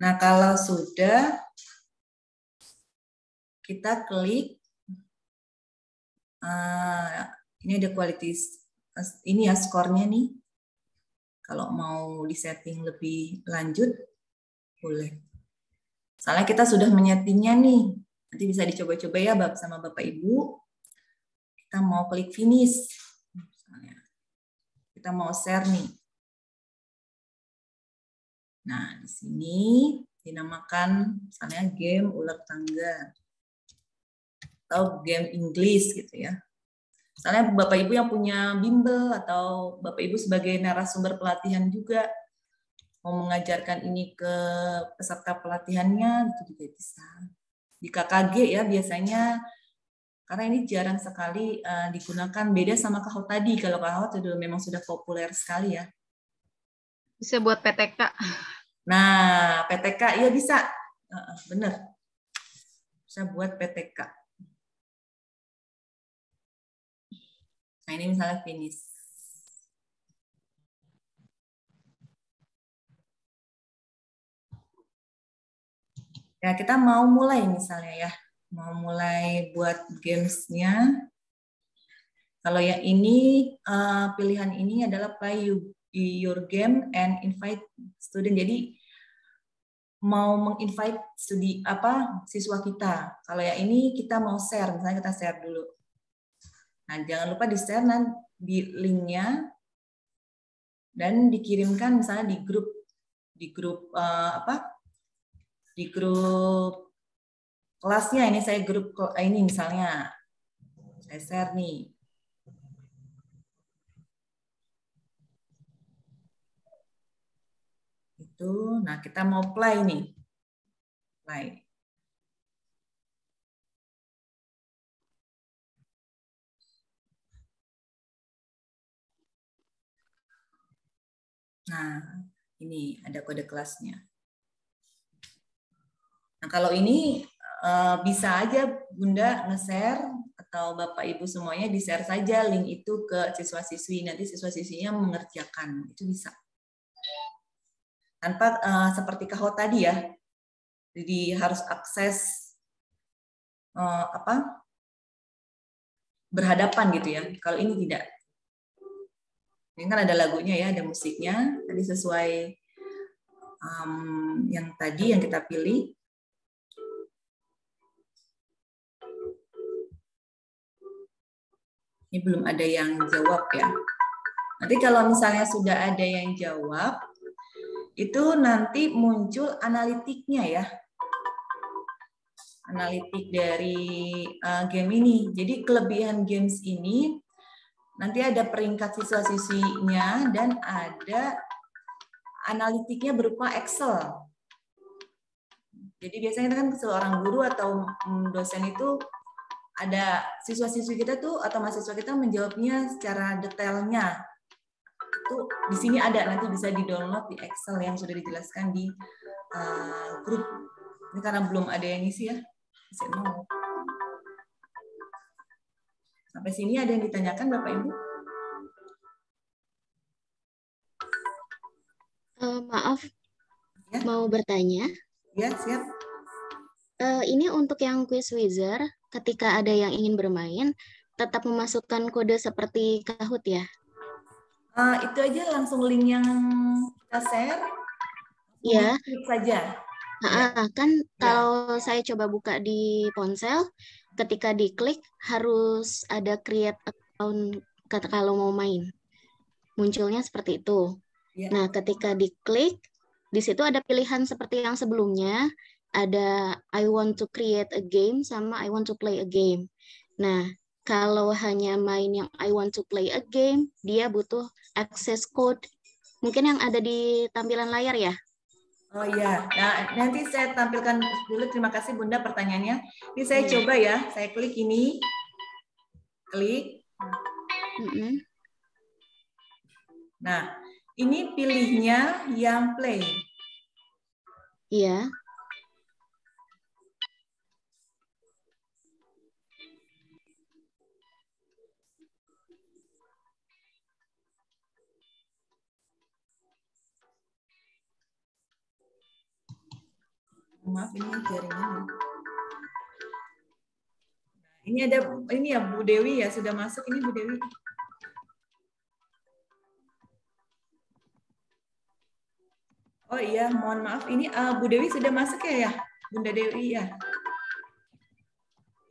Nah, kalau sudah, kita klik. Ini ada quality, ini ya skornya nih. Kalau mau disetting lebih lanjut, boleh. Soalnya kita sudah menyetingnya nih. Nanti bisa dicoba-coba ya sama Bapak Ibu. Kita mau klik finish. Misalnya. Kita mau share nih. Nah, di sini dinamakan misalnya game ular tangga atau game Inggris gitu ya. Misalnya Bapak Ibu yang punya bimbel atau Bapak Ibu sebagai narasumber pelatihan juga mau mengajarkan ini ke peserta pelatihannya, itu juga bisa. Di KKG ya biasanya, karena ini jarang sekali digunakan, beda sama Kahoot tadi. Kalau Kahoot itu memang sudah populer sekali ya. Bisa buat PTK. Nah, PTK ya bisa, bener. Bisa buat PTK. Nah ini misalnya finish. Ya kita mau mulai misalnya ya, mau mulai buat gamesnya. Kalau yang ini pilihan ini adalah play your game and invite student. Jadi mau menginvite siswa kita. Kalau yang ini kita mau share, misalnya kita share dulu. Nah jangan lupa di share di linknya dan dikirimkan misalnya di grup di grup kelasnya. Ini saya grup ini misalnya saya share nih. Itu, nah kita mau play nih, play. Nah ini ada kode kelasnya. Nah kalau ini bisa aja Bunda nge-share atau Bapak Ibu semuanya di-share saja link itu ke siswa-siswi. Nanti siswa-siswinya mengerjakan, itu bisa. Tanpa seperti Kahoot tadi ya, jadi harus akses berhadapan gitu ya. Kalau ini tidak. Ini kan ada lagunya ya, ada musiknya. Tadi sesuai yang tadi yang kita pilih. Ini belum ada yang jawab ya. Nanti kalau misalnya sudah ada yang jawab, itu nanti muncul analitiknya ya. Analitik dari game ini. Jadi kelebihan games ini, nanti ada peringkat siswa-siswinya dan ada analitiknya berupa Excel. Jadi biasanya kan seorang guru atau dosen itu ada siswa-siswi kita tuh atau mahasiswa kita menjawabnya secara detailnya. Itu di sini ada, nanti bisa di-download di Excel yang sudah dijelaskan di grup. Ini karena belum ada yang ngisi ya. Masih nol. Sampai sini ada yang ditanyakan Bapak Ibu? Maaf, ya? Mau bertanya. Ya, siap. Ini untuk yang quiz wizard, ketika ada yang ingin bermain, tetap memasukkan kode seperti Kahoot ya? Itu aja langsung link yang kita share. Iya. Klik saja. Kan kalau saya coba buka di ponsel, ketika diklik harus ada create account kalau mau main. Munculnya seperti itu. Ya. Nah, ketika diklik, di situ ada pilihan seperti yang sebelumnya, ada I want to create a game sama I want to play a game. Nah, kalau hanya main yang I want to play a game, dia butuh access code. Mungkin yang ada di tampilan layar ya? Oh iya, nah, nanti saya tampilkan dulu. Terima kasih Bunda pertanyaannya. Ini saya coba ya, saya klik ini. Klik. Nah, ini pilihnya yang play. Iya. Maaf ini jaringan. Ini ada ini ya Bu Dewi ya, sudah masuk ini Bu Dewi. Oh iya, mohon maaf ini Bu Dewi sudah masuk ya Bunda Dewi ya.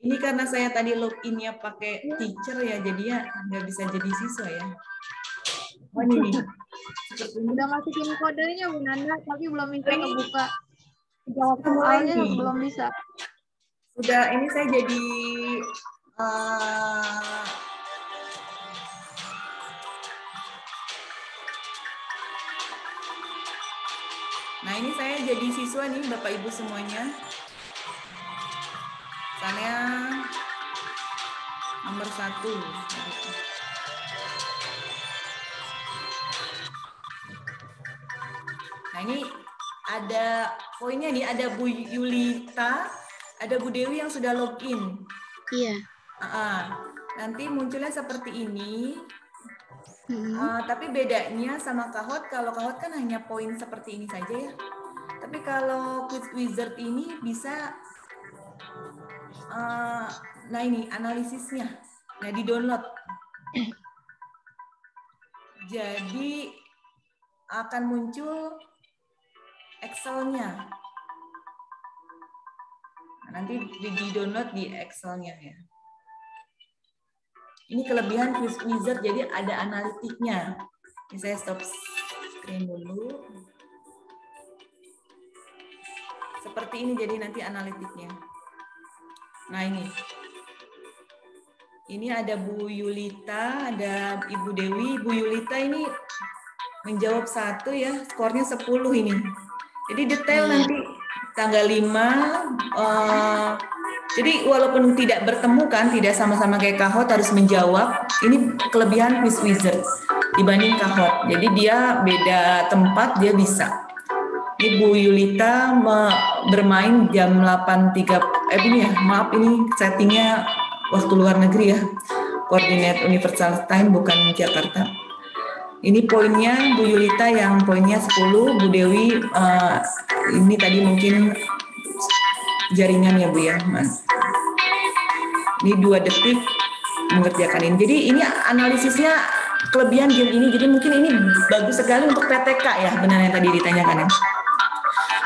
Ini karena saya tadi login-nya pakai teacher ya, jadinya nggak bisa jadi siswa ya. Oh ini nih. Udah masukin kodenya Bu Nanda, tapi belum bisa kebuka. Jawab soalnya belum bisa. Udah, ini saya jadi nah ini saya jadi siswa nih Bapak Ibu semuanya. Saya nomor 1. Nah ini ada poinnya nih, ada Bu Yulita, ada Bu Dewi yang sudah login. Iya. Nanti munculnya seperti ini. Tapi bedanya sama Kahoot, kalau Kahoot kan hanya poin seperti ini saja ya. Tapi kalau Quiz Wizard ini bisa, nah ini analisisnya. Nah di download. Jadi akan muncul Excel-nya. Nah, nanti di download di Excel-nya ya. Ini kelebihan Quiz Wizard, jadi ada analitiknya. Ini saya stop screen dulu. Seperti ini jadi nanti analitiknya. Nah ini. Ini ada Bu Yulita, ada Ibu Dewi. Bu Yulita ini menjawab 1 ya, skornya 10 ini. Jadi detail nanti tanggal 5. Jadi walaupun tidak bertemu kan, tidak sama-sama kayak Kahoot harus menjawab. Ini kelebihan Quiz Wizard dibanding Kahoot. Jadi dia beda tempat, dia bisa. Ini Bu Yulita bermain jam 8.30. Ini ya, maaf ini settingnya waktu luar negeri ya. Coordinate Universal Time bukan Jakarta. Ini poinnya Bu Yulita yang poinnya 10, Bu Dewi ini tadi mungkin jaringan ya Bu ya, Mas. Ini 2 detik mengerjakan ini. Jadi ini analisisnya kelebihan game ini. Jadi mungkin ini bagus sekali untuk PTK ya, benar yang tadi ditanyakan ya.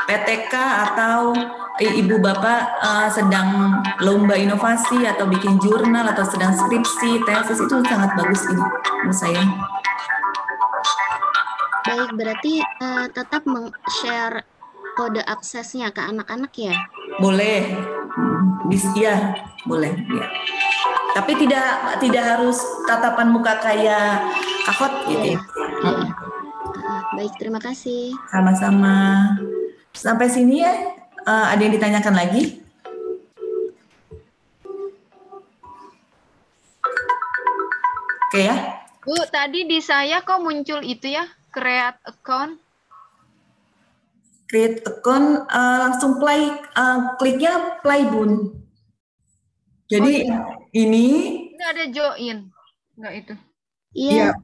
PTK atau Ibu Bapak sedang lomba inovasi atau bikin jurnal atau sedang skripsi, tesis, itu sangat bagus ini menurut saya. Baik, berarti tetap meng-share kode aksesnya ke anak-anak ya? Boleh, ya boleh. Ya. Tapi tidak harus tatapan muka kayak Kahoot gitu ya. Baik, terima kasih. Sama-sama. Sampai sini ya, ada yang ditanyakan lagi? Oke ya. Bu, tadi di saya kok muncul itu ya, create account? Create account, langsung play, kliknya play Bun. Jadi ini ada join, enggak itu? Iya,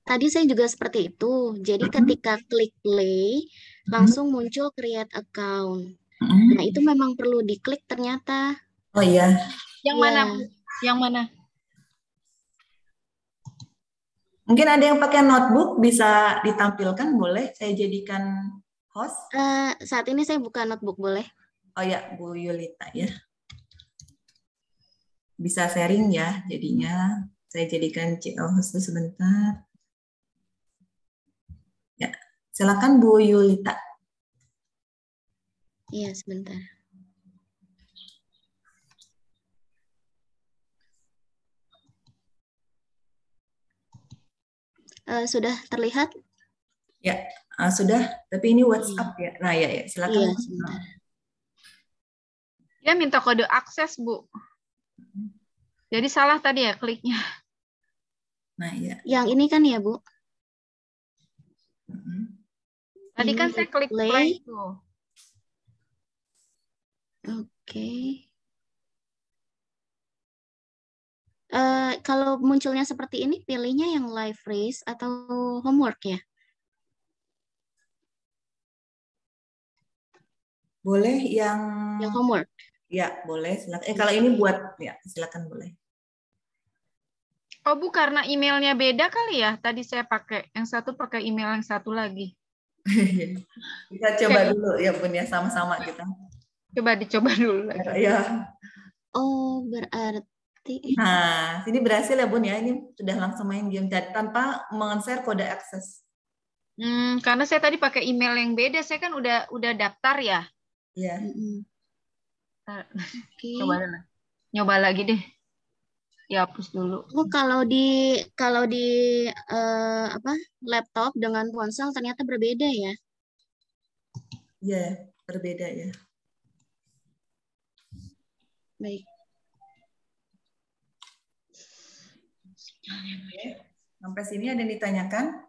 tadi saya juga seperti itu. Jadi ketika klik play, langsung muncul create account. Nah, itu memang perlu diklik ternyata. Oh iya. Yang mana? Yang mana? Mungkin ada yang pakai notebook, bisa ditampilkan, boleh? Saya jadikan host. Saat ini saya buka notebook, boleh? Oh ya, Bu Yulita ya. Bisa sharing ya, jadinya. Saya jadikan CL host sebentar. Ya, silakan Bu Yulita. Iya, sebentar. Sudah terlihat? Ya, sudah. Tapi ini WhatsApp ya. Nah, ya, silakan. Iya, sebentar. Ya, minta kode akses, Bu. Jadi salah tadi ya kliknya. Nah, ya. Yang ini kan ya, Bu? Tadi ini kan saya klik play tuh. Oke. Kalau munculnya seperti ini, pilihnya yang live race atau homework ya? Boleh yang homework. Ya, boleh. Silakan. Kalau ini buat ya, silakan boleh. Oh, Bu, karena emailnya beda kali ya. Tadi saya pakai yang satu, pakai email yang satu lagi. Kita coba dulu ya, Bun ya, sama-sama kita. Coba dicoba dulu. Ya. Oh, berarti. Nah, ini berhasil ya, Bun ya. Ini sudah langsung main game tanpa men-share kode akses. Karena saya tadi pakai email yang beda, saya kan udah daftar ya. Iya. Nyoba lagi deh. Ya hapus dulu. Oh, kalau di laptop dengan ponsel ternyata berbeda ya? Iya, berbeda ya. Baik. Oke. Sampai sini ada yang ditanyakan?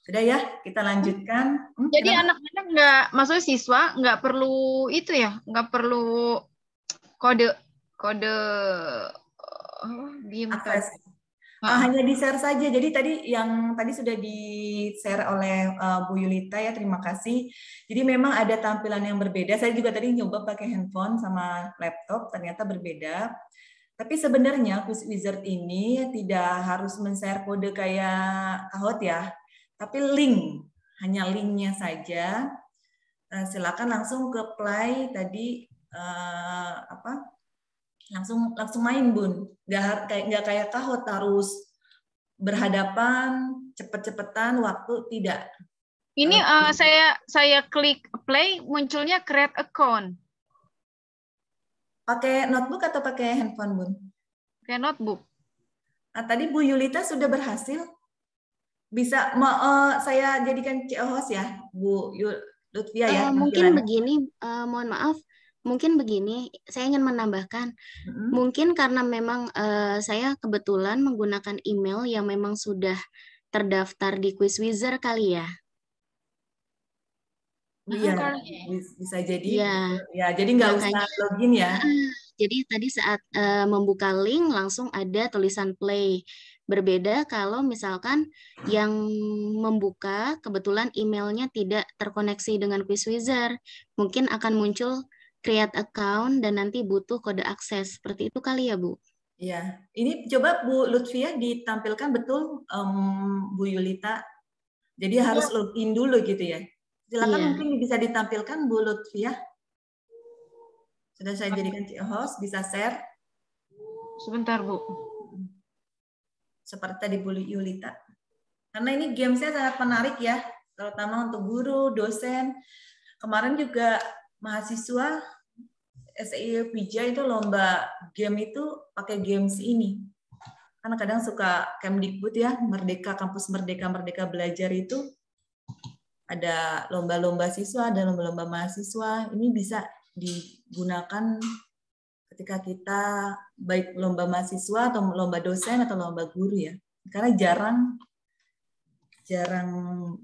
Sudah ya, kita lanjutkan. Jadi anak-anak maksudnya siswa nggak perlu itu ya, nggak perlu kode akses. Hanya di-share saja. Jadi tadi sudah di-share oleh Bu Yulita ya, terima kasih. Jadi memang ada tampilan yang berbeda. Saya juga tadi nyoba pakai handphone sama laptop, ternyata berbeda. Tapi sebenarnya Quiz Wizard ini tidak harus men-share kode kayak Kahoot ya, tapi link, hanya linknya saja. Silakan langsung ke play tadi langsung main Bun, nggak kayak Kahoot harus berhadapan cepet-cepetan waktu, tidak. Ini saya klik play, munculnya create account. Pakai notebook atau pakai handphone Bun? Pakai notebook. Nah, tadi Bu Yulita sudah berhasil. Bisa saya jadikan host ya Bu Lutfia ya. Mungkin begini, mohon maaf. Mungkin begini, saya ingin menambahkan, mungkin karena memang saya kebetulan menggunakan email yang memang sudah terdaftar di Quiz Wizard kali ya. Iya, bisa jadi. Ya, jadi nggak usah login ya. Jadi tadi saat membuka link langsung ada tulisan play. Berbeda kalau misalkan yang membuka kebetulan emailnya tidak terkoneksi dengan Quiz Wizard, mungkin akan muncul create account dan nanti butuh kode akses. Seperti itu kali ya, Bu? Iya. Ini coba Bu Lutfia ditampilkan betul Bu Yulita. Jadi harus login dulu gitu ya. Silakan mungkin bisa ditampilkan Bu Lutfia. Sudah saya jadikan host, bisa share. Sebentar, Bu. Seperti tadi Bu Yulita. Karena ini gamesnya sangat menarik ya, terutama untuk guru, dosen. Kemarin juga mahasiswa SEI Pija itu lomba game itu pakai games ini. Karena kadang suka Kemdikbud ya, Merdeka, Kampus Merdeka, Merdeka Belajar itu ada lomba-lomba siswa, ada lomba-lomba mahasiswa. Ini bisa digunakan ketika kita baik lomba mahasiswa atau lomba dosen atau lomba guru ya. Karena jarang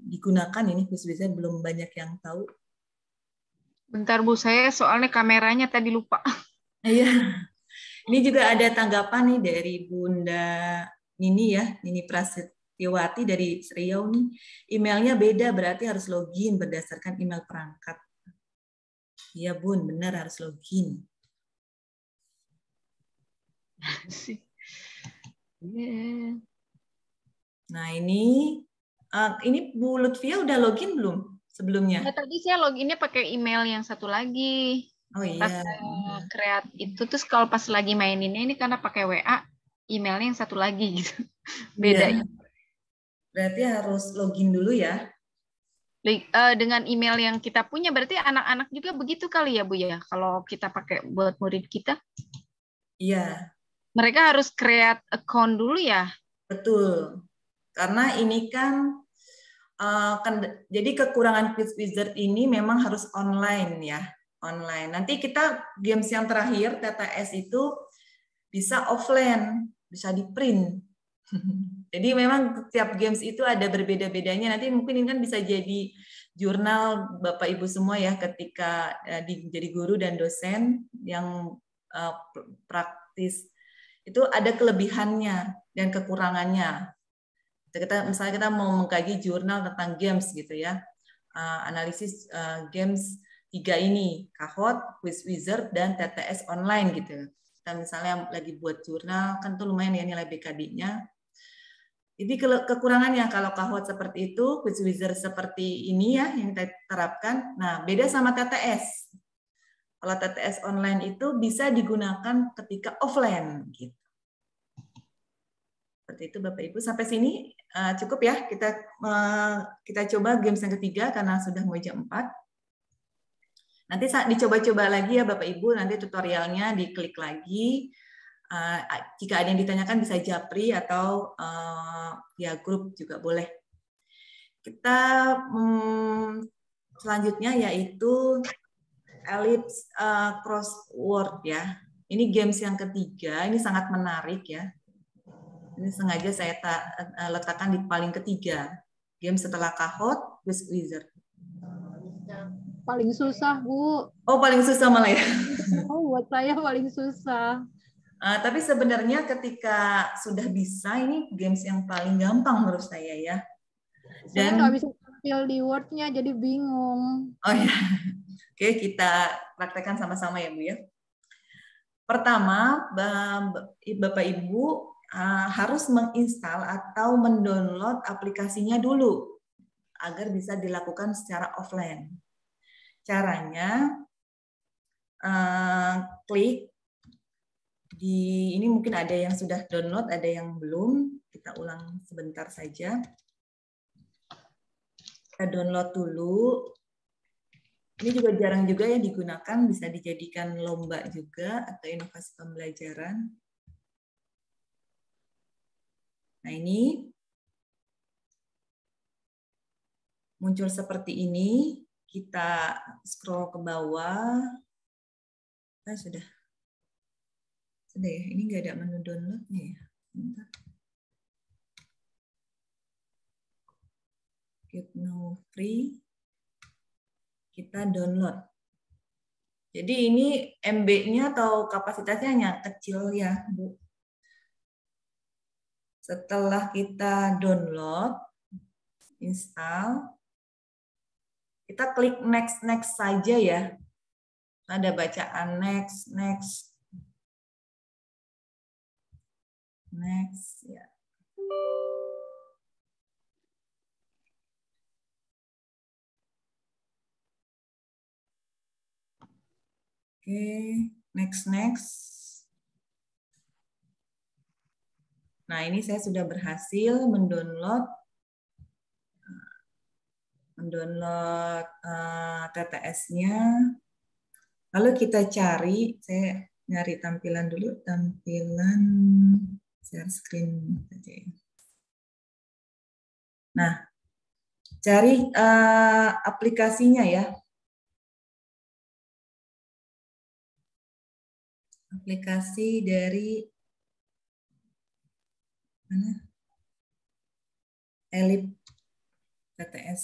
digunakan ini, Quiz Wizard belum banyak yang tahu. Bentar Bu, saya soalnya kameranya tadi lupa. Iya. Ini juga ada tanggapan nih dari Bunda Nini ya, Nini Prasetyawati dari Seriau nih. Emailnya beda, berarti harus login berdasarkan email perangkat. Iya Bun, benar harus login. Nah ini Bu Lutfia udah login belum sebelumnya? Ya, tadi saya loginnya pakai email yang satu lagi. Oh iya. Pas create itu terus kalau pas lagi maininnya ini karena pakai WA, emailnya yang satu lagi gitu. Bedanya. Ya. Berarti harus login dulu ya. Dengan email yang kita punya, berarti anak-anak juga begitu kali ya Bu ya, kalau kita pakai buat murid kita? Iya. Mereka harus create account dulu ya? Betul. Karena ini kan jadi kekurangan Quiz Wizard ini memang harus online ya, online. Nanti kita games yang terakhir TTS itu bisa offline, bisa di print. Jadi memang setiap games itu ada berbeda-bedanya. Nanti mungkin ini kan bisa jadi jurnal Bapak Ibu semua ya ketika jadi guru dan dosen yang praktis. Itu ada kelebihannya dan kekurangannya. Misalnya kita mau mengkaji jurnal tentang games gitu ya, analisis games 3 ini, Kahoot, Quiz Wizard, dan TTS online gitu. Kita misalnya lagi buat jurnal, kan tuh lumayan ya nilai BKD-nya. Jadi kekurangannya kalau Kahoot seperti itu, Quiz Wizard seperti ini ya yang kita terapkan. Nah, beda sama TTS. Kalau TTS online itu bisa digunakan ketika offline gitu. Seperti itu Bapak Ibu. Sampai sini cukup ya. Kita coba games yang ketiga karena sudah mau jam 4. Nanti dicoba-coba lagi ya Bapak Ibu. Nanti tutorialnya diklik lagi. Jika ada yang ditanyakan bisa japri atau ya grup juga boleh. Kita selanjutnya yaitu ellipse crossword ya. Ini games yang ketiga. Ini sangat menarik ya. Ini sengaja saya letakkan di paling ketiga. Game setelah Kahoot, Quiz Wizard. Paling susah, Bu. Oh, paling susah malah ya? Oh, buat saya paling susah. Tapi sebenarnya ketika sudah bisa, ini games yang paling gampang menurut saya ya. Saya nggak bisa tampil di Word-nya, jadi bingung. Oh ya, oke kita praktekkan sama-sama ya Bu ya. Pertama, Bapak Ibu harus menginstal atau mendownload aplikasinya dulu agar bisa dilakukan secara offline. Caranya klik di ini, mungkin ada yang sudah download, ada yang belum. Kita ulang sebentar saja. Kita download dulu. Ini juga jarang juga ya digunakan, bisa dijadikan lomba juga atau inovasi pembelajaran. Nah, ini muncul seperti ini. Kita scroll ke bawah. Sudah ya. Ini nggak ada menu downloadnya ya. Bentar. Get no free. Kita download. Jadi ini MB-nya atau kapasitasnya hanya kecil ya, Bu. Setelah kita download, install, kita klik next saja ya. Ada bacaan next ya. Oke, next. Nah, ini saya sudah berhasil mendownload TTS-nya. Lalu kita cari, saya nyari tampilan dulu, tampilan share screen saja. Nah, cari aplikasinya ya. Aplikasi dari mana? Ellipse TTS.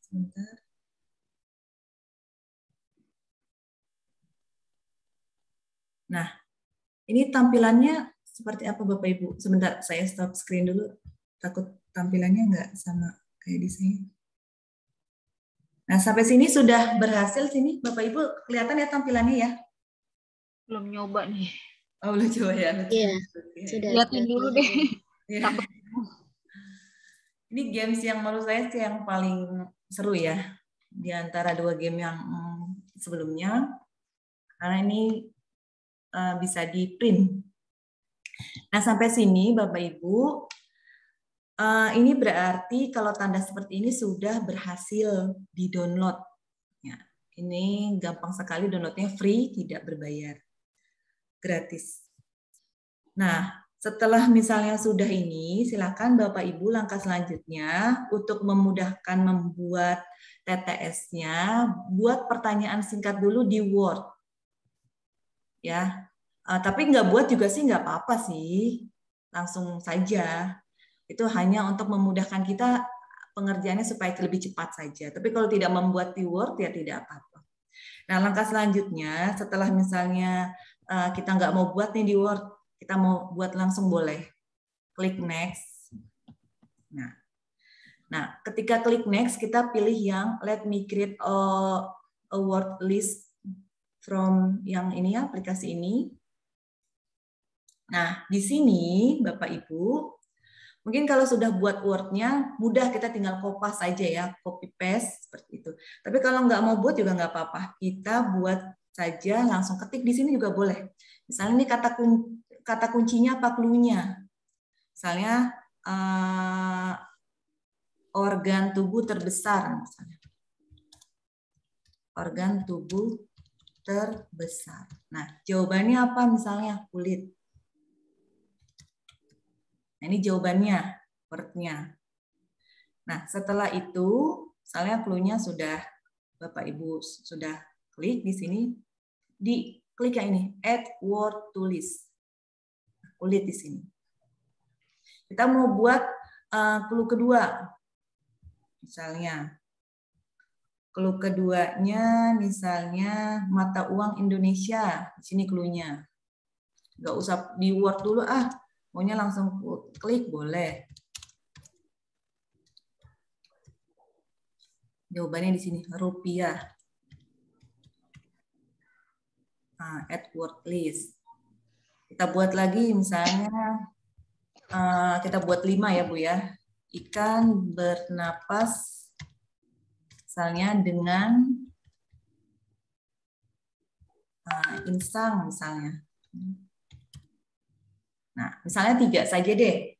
Sebentar. Nah, ini tampilannya seperti apa Bapak Ibu? Sebentar, saya stop screen dulu. Takut tampilannya nggak sama kayak di sini. Nah, sampai sini sudah berhasil sini. Bapak Ibu, kelihatan ya tampilannya ya? Belum nyoba nih. Oh, belum coba ya? Iya, sudah. Lihatin dulu deh. Ya. Ini games yang menurut saya sih yang paling seru ya. Di antara dua game yang sebelumnya. Karena ini bisa di print. Nah, sampai sini Bapak Ibu, ini berarti kalau tanda seperti ini sudah berhasil di-download. Ya, ini gampang sekali downloadnya, free, tidak berbayar. Gratis. Nah, setelah misalnya sudah ini, silakan Bapak Ibu langkah selanjutnya untuk memudahkan membuat TTS-nya, buat pertanyaan singkat dulu di Word. Ya, tapi nggak buat juga sih nggak apa-apa sih, langsung saja. Itu hanya untuk memudahkan kita pengerjaannya supaya lebih cepat saja. Tapi kalau tidak membuat di Word ya tidak apa-apa. Nah, langkah selanjutnya setelah misalnya kita nggak mau buat nih di Word, kita mau buat langsung boleh. Klik next. Nah, ketika klik next kita pilih yang let me create a word list from yang ini ya, aplikasi ini. Nah, di sini Bapak Ibu, Mungkin kalau sudah buat Word-nya, mudah kita tinggal kopas saja ya, copy paste seperti itu. Tapi kalau nggak mau buat juga nggak apa-apa. Kita buat saja, langsung ketik di sini juga boleh. Misalnya ini kata kuncinya apa clue-nya. Misalnya organ tubuh terbesar. Misalnya. Organ tubuh terbesar. Nah, jawabannya apa misalnya? Kulit. Nah, ini jawabannya, word-nya. Nah, setelah itu, misalnya clue-nya sudah Bapak Ibu sudah klik di sini, diklik yang ini, add word to list. Kulit di sini. Kita mau buat clue kedua. Misalnya, clue keduanya misalnya mata uang Indonesia. Di sini clue-nya. Nggak usah di Word dulu, maunya langsung klik, boleh. Jawabannya di sini, rupiah. Add word list. Kita buat lagi misalnya, kita buat 5 ya Bu ya. Ikan bernapas misalnya dengan insang misalnya. Nah, misalnya 3 saja deh.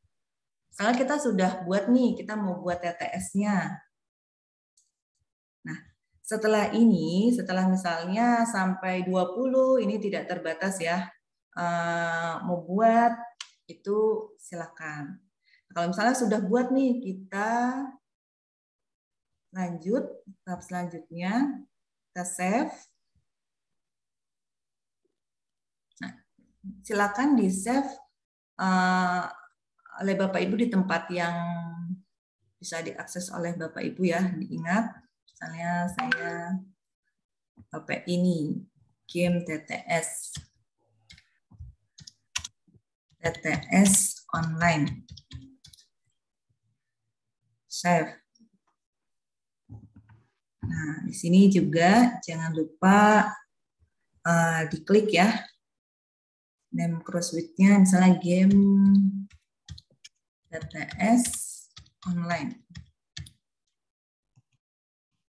Misalnya kita sudah buat nih, kita mau buat TTS-nya. Nah, setelah ini, setelah misalnya sampai 20, ini tidak terbatas ya. Mau buat, itu silakan. Kalau misalnya sudah buat nih, kita lanjut, tahap selanjutnya, kita save. Nah, silakan di-save oleh Bapak Ibu di tempat yang bisa diakses oleh Bapak Ibu ya, diingat. Misalnya saya pakai ini, game TTS. TTS online. Save. Nah, di sini juga jangan lupa diklik ya. Name crossword-nya misalnya game TTS online.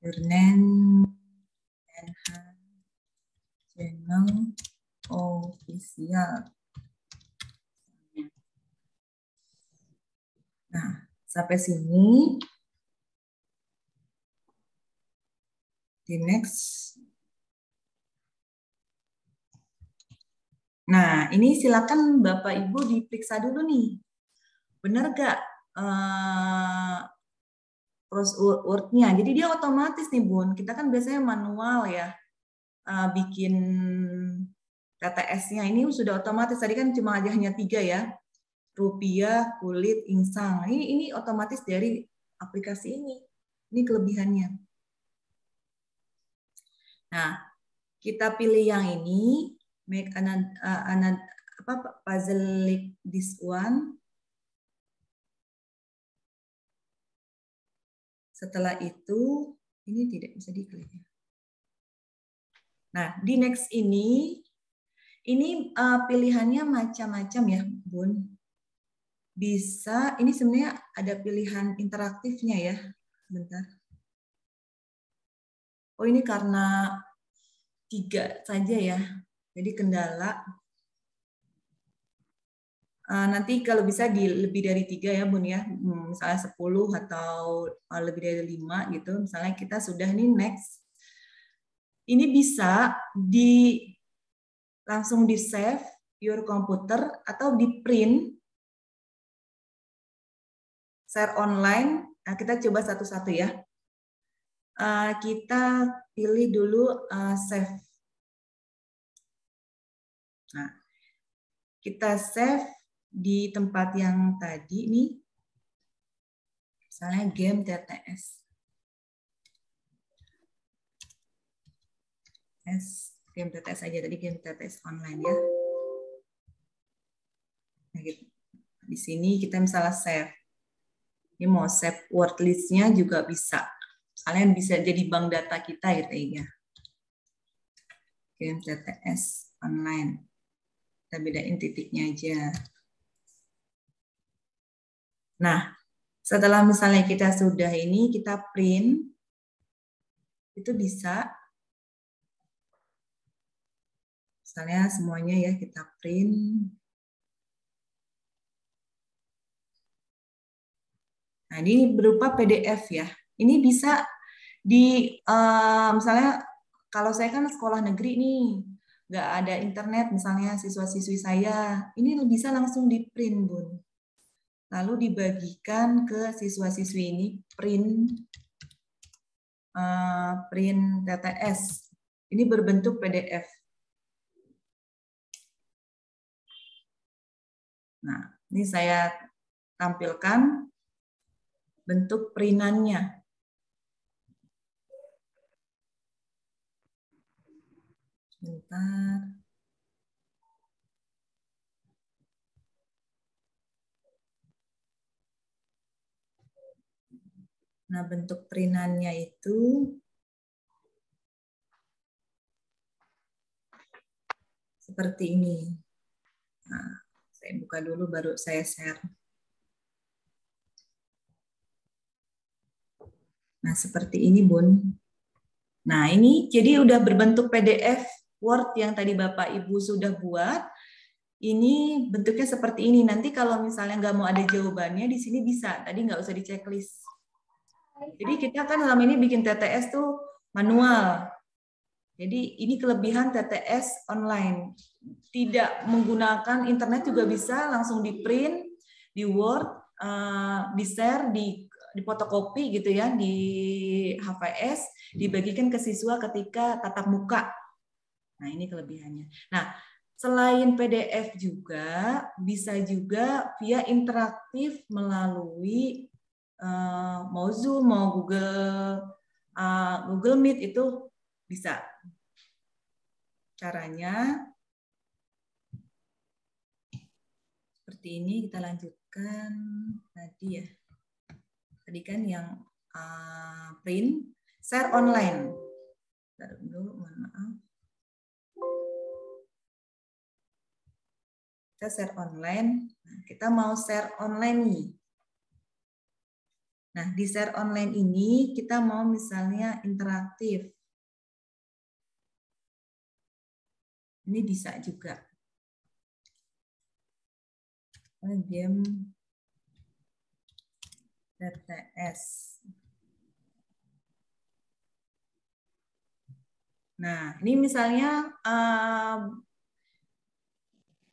Username NH channel official. Nah, sampai sini. Di next. Nah, ini silakan Bapak Ibu diperiksa dulu nih. Benar nggak crossword-nya? Jadi dia otomatis nih Bun. Kita kan biasanya manual ya bikin TTS-nya. Ini sudah otomatis. Tadi kan cuma aja hanya 3 ya. Rupiah, kulit, insang. Ini otomatis dari aplikasi ini. Ini kelebihannya. Nah, kita pilih yang ini. Make puzzle like this one. Setelah itu, ini tidak bisa diklik. Nah, di next ini pilihannya macam-macam ya, Bun. Bisa, ini sebenarnya ada pilihan interaktifnya ya. Bentar. Oh, ini karena 3 saja ya. Jadi kendala. Nanti kalau bisa lebih dari 3 ya Bun ya. Misalnya 10 atau lebih dari 5 gitu. Misalnya kita sudah nih next. Ini bisa langsung di save your computer atau di print. Share online. Nah, kita coba satu-satu ya. Kita pilih dulu save. Nah, kita save di tempat yang tadi nih, misalnya game TTS. Game TTS aja, tadi game TTS online ya. Nah, gitu. Di sini kita misalnya save. Ini mau save word list-nya juga bisa. Kalian bisa jadi bank data kita gitu ya. Game TTS online. Kita bedain titiknya aja. Nah, setelah misalnya kita sudah ini, kita print, itu bisa. Misalnya semuanya ya kita print. Nah, ini berupa PDF ya. Ini bisa misalnya kalau saya kan sekolah negeri nih, nggak ada internet misalnya siswa-siswi saya, ini bisa langsung di print, Bun. Lalu dibagikan ke siswa-siswi ini print TTS. Ini berbentuk PDF. Nah, ini saya tampilkan bentuk printannya. Sebentar. Nah, bentuk printannya itu seperti ini. Nah, saya buka dulu baru saya share. Nah, seperti ini, Bun. Nah, ini jadi udah berbentuk PDF Word yang tadi Bapak Ibu sudah buat. Ini bentuknya seperti ini. Nanti kalau misalnya nggak mau ada jawabannya, di sini bisa. Tadi nggak usah di checklist. Jadi kita kan selama ini bikin TTS tuh manual. Jadi ini kelebihan TTS online. Tidak menggunakan internet juga bisa, langsung di print, di Word, di share, di fotokopi gitu ya, di HVS, dibagikan ke siswa ketika tatap muka. Nah, ini kelebihannya. Nah, selain PDF juga, bisa juga via interaktif melalui mau Zoom, mau Google Meet, itu bisa. Caranya seperti ini, kita lanjutkan tadi ya. Tadi kan yang print, share online. Bentar dulu, mohon maaf. Kita share online. Nah, kita mau share online nih. Nah, di share online ini kita mau misalnya interaktif. Ini bisa juga. Game TTS. Nah, ini misalnya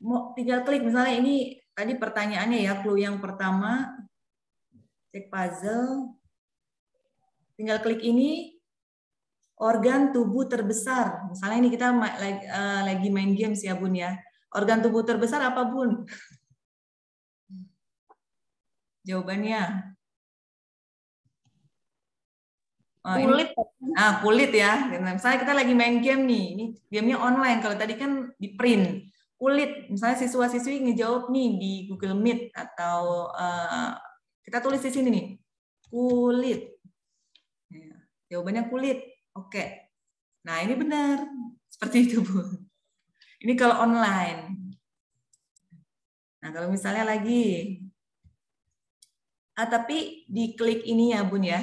mau tinggal klik, misalnya ini tadi pertanyaannya ya, clue yang pertama, cek puzzle, tinggal klik ini, organ tubuh terbesar. Misalnya ini kita lagi main games ya, Bun ya. Organ tubuh terbesar apa, Bun? Jawabannya kulit. Nah, kulit ya. Misalnya kita lagi main game nih, ini gamenya online. Kalau tadi kan di print. Kulit, misalnya siswa-siswi ngejawab nih di Google Meet atau kita tulis di sini nih, kulit. Ya, jawabannya kulit. Oke. Nah, ini benar. Seperti itu, Bu. Ini kalau online. Nah, kalau misalnya lagi tapi diklik ini ya, Bun ya.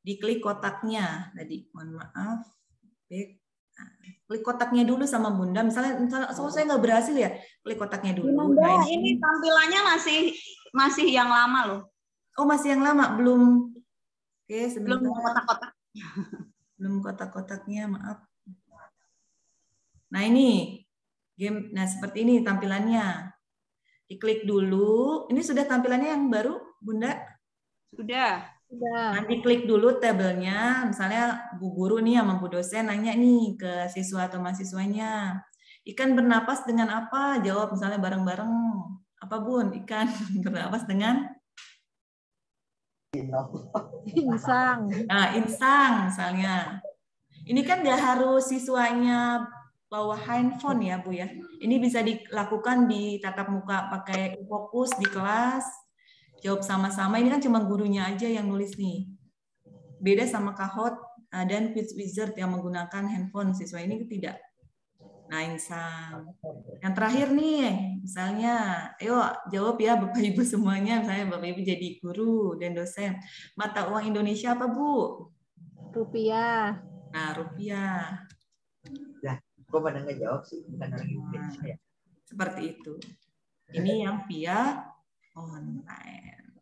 Diklik kotaknya tadi. Mohon maaf. Klik kotaknya dulu sama Bunda. Misalnya saya nggak berhasil ya, klik kotaknya dulu. Bunda, nah, ini tampilannya masih yang lama loh. Oh, masih yang lama, belum. Oke, sebentar. Belum kotak-kotak. Belum kotak-kotaknya, maaf. Nah, ini game. Nah, seperti ini tampilannya. Diklik dulu. Ini sudah tampilannya yang baru, Bunda? Sudah. Nanti klik dulu tabelnya, misalnya Bu Guru nih sama Bu dosen nanya nih ke siswa atau mahasiswanya, ikan bernapas dengan apa? Jawab misalnya bareng-bareng. Apa, Bun? Ikan bernapas dengan? Insang. Nah, insang misalnya. Ini kan nggak harus siswanya bawa handphone ya, Bu ya. Ini bisa dilakukan di tatap muka pakai fokus di kelas. Jawab sama-sama, ini kan cuma gurunya aja yang nulis nih. Beda sama Kahoot dan Quiz Wizard yang menggunakan handphone, siswa ini tidak. Nah, Insang. Yang terakhir nih, misalnya, ayo jawab ya Bapak Ibu semuanya, misalnya Bapak Ibu jadi guru dan dosen. Mata uang Indonesia apa, Bu? Rupiah. Nah, rupiah. Lah, kok pada nggak jawab sih? Bukan orang Indonesia ya? Seperti itu. Ini yang via online.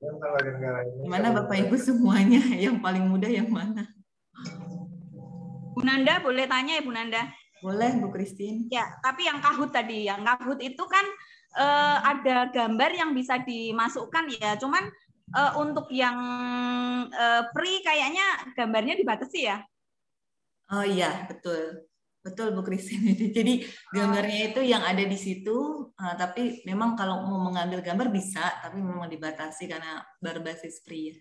Gimana Bapak Ibu semuanya? Yang paling mudah yang mana? Bu Nanda, boleh tanya ya Bu Nanda? Boleh, Bu Christine. Ya, tapi yang Kahoot tadi, yang Kahoot itu kan ada gambar yang bisa dimasukkan ya. Cuman untuk yang free kayaknya gambarnya dibatasi ya. Oh iya, betul. Betul Bu Christine. Jadi gambarnya itu yang ada di situ, tapi memang kalau mau mengambil gambar bisa, tapi memang dibatasi karena berbasis free ya.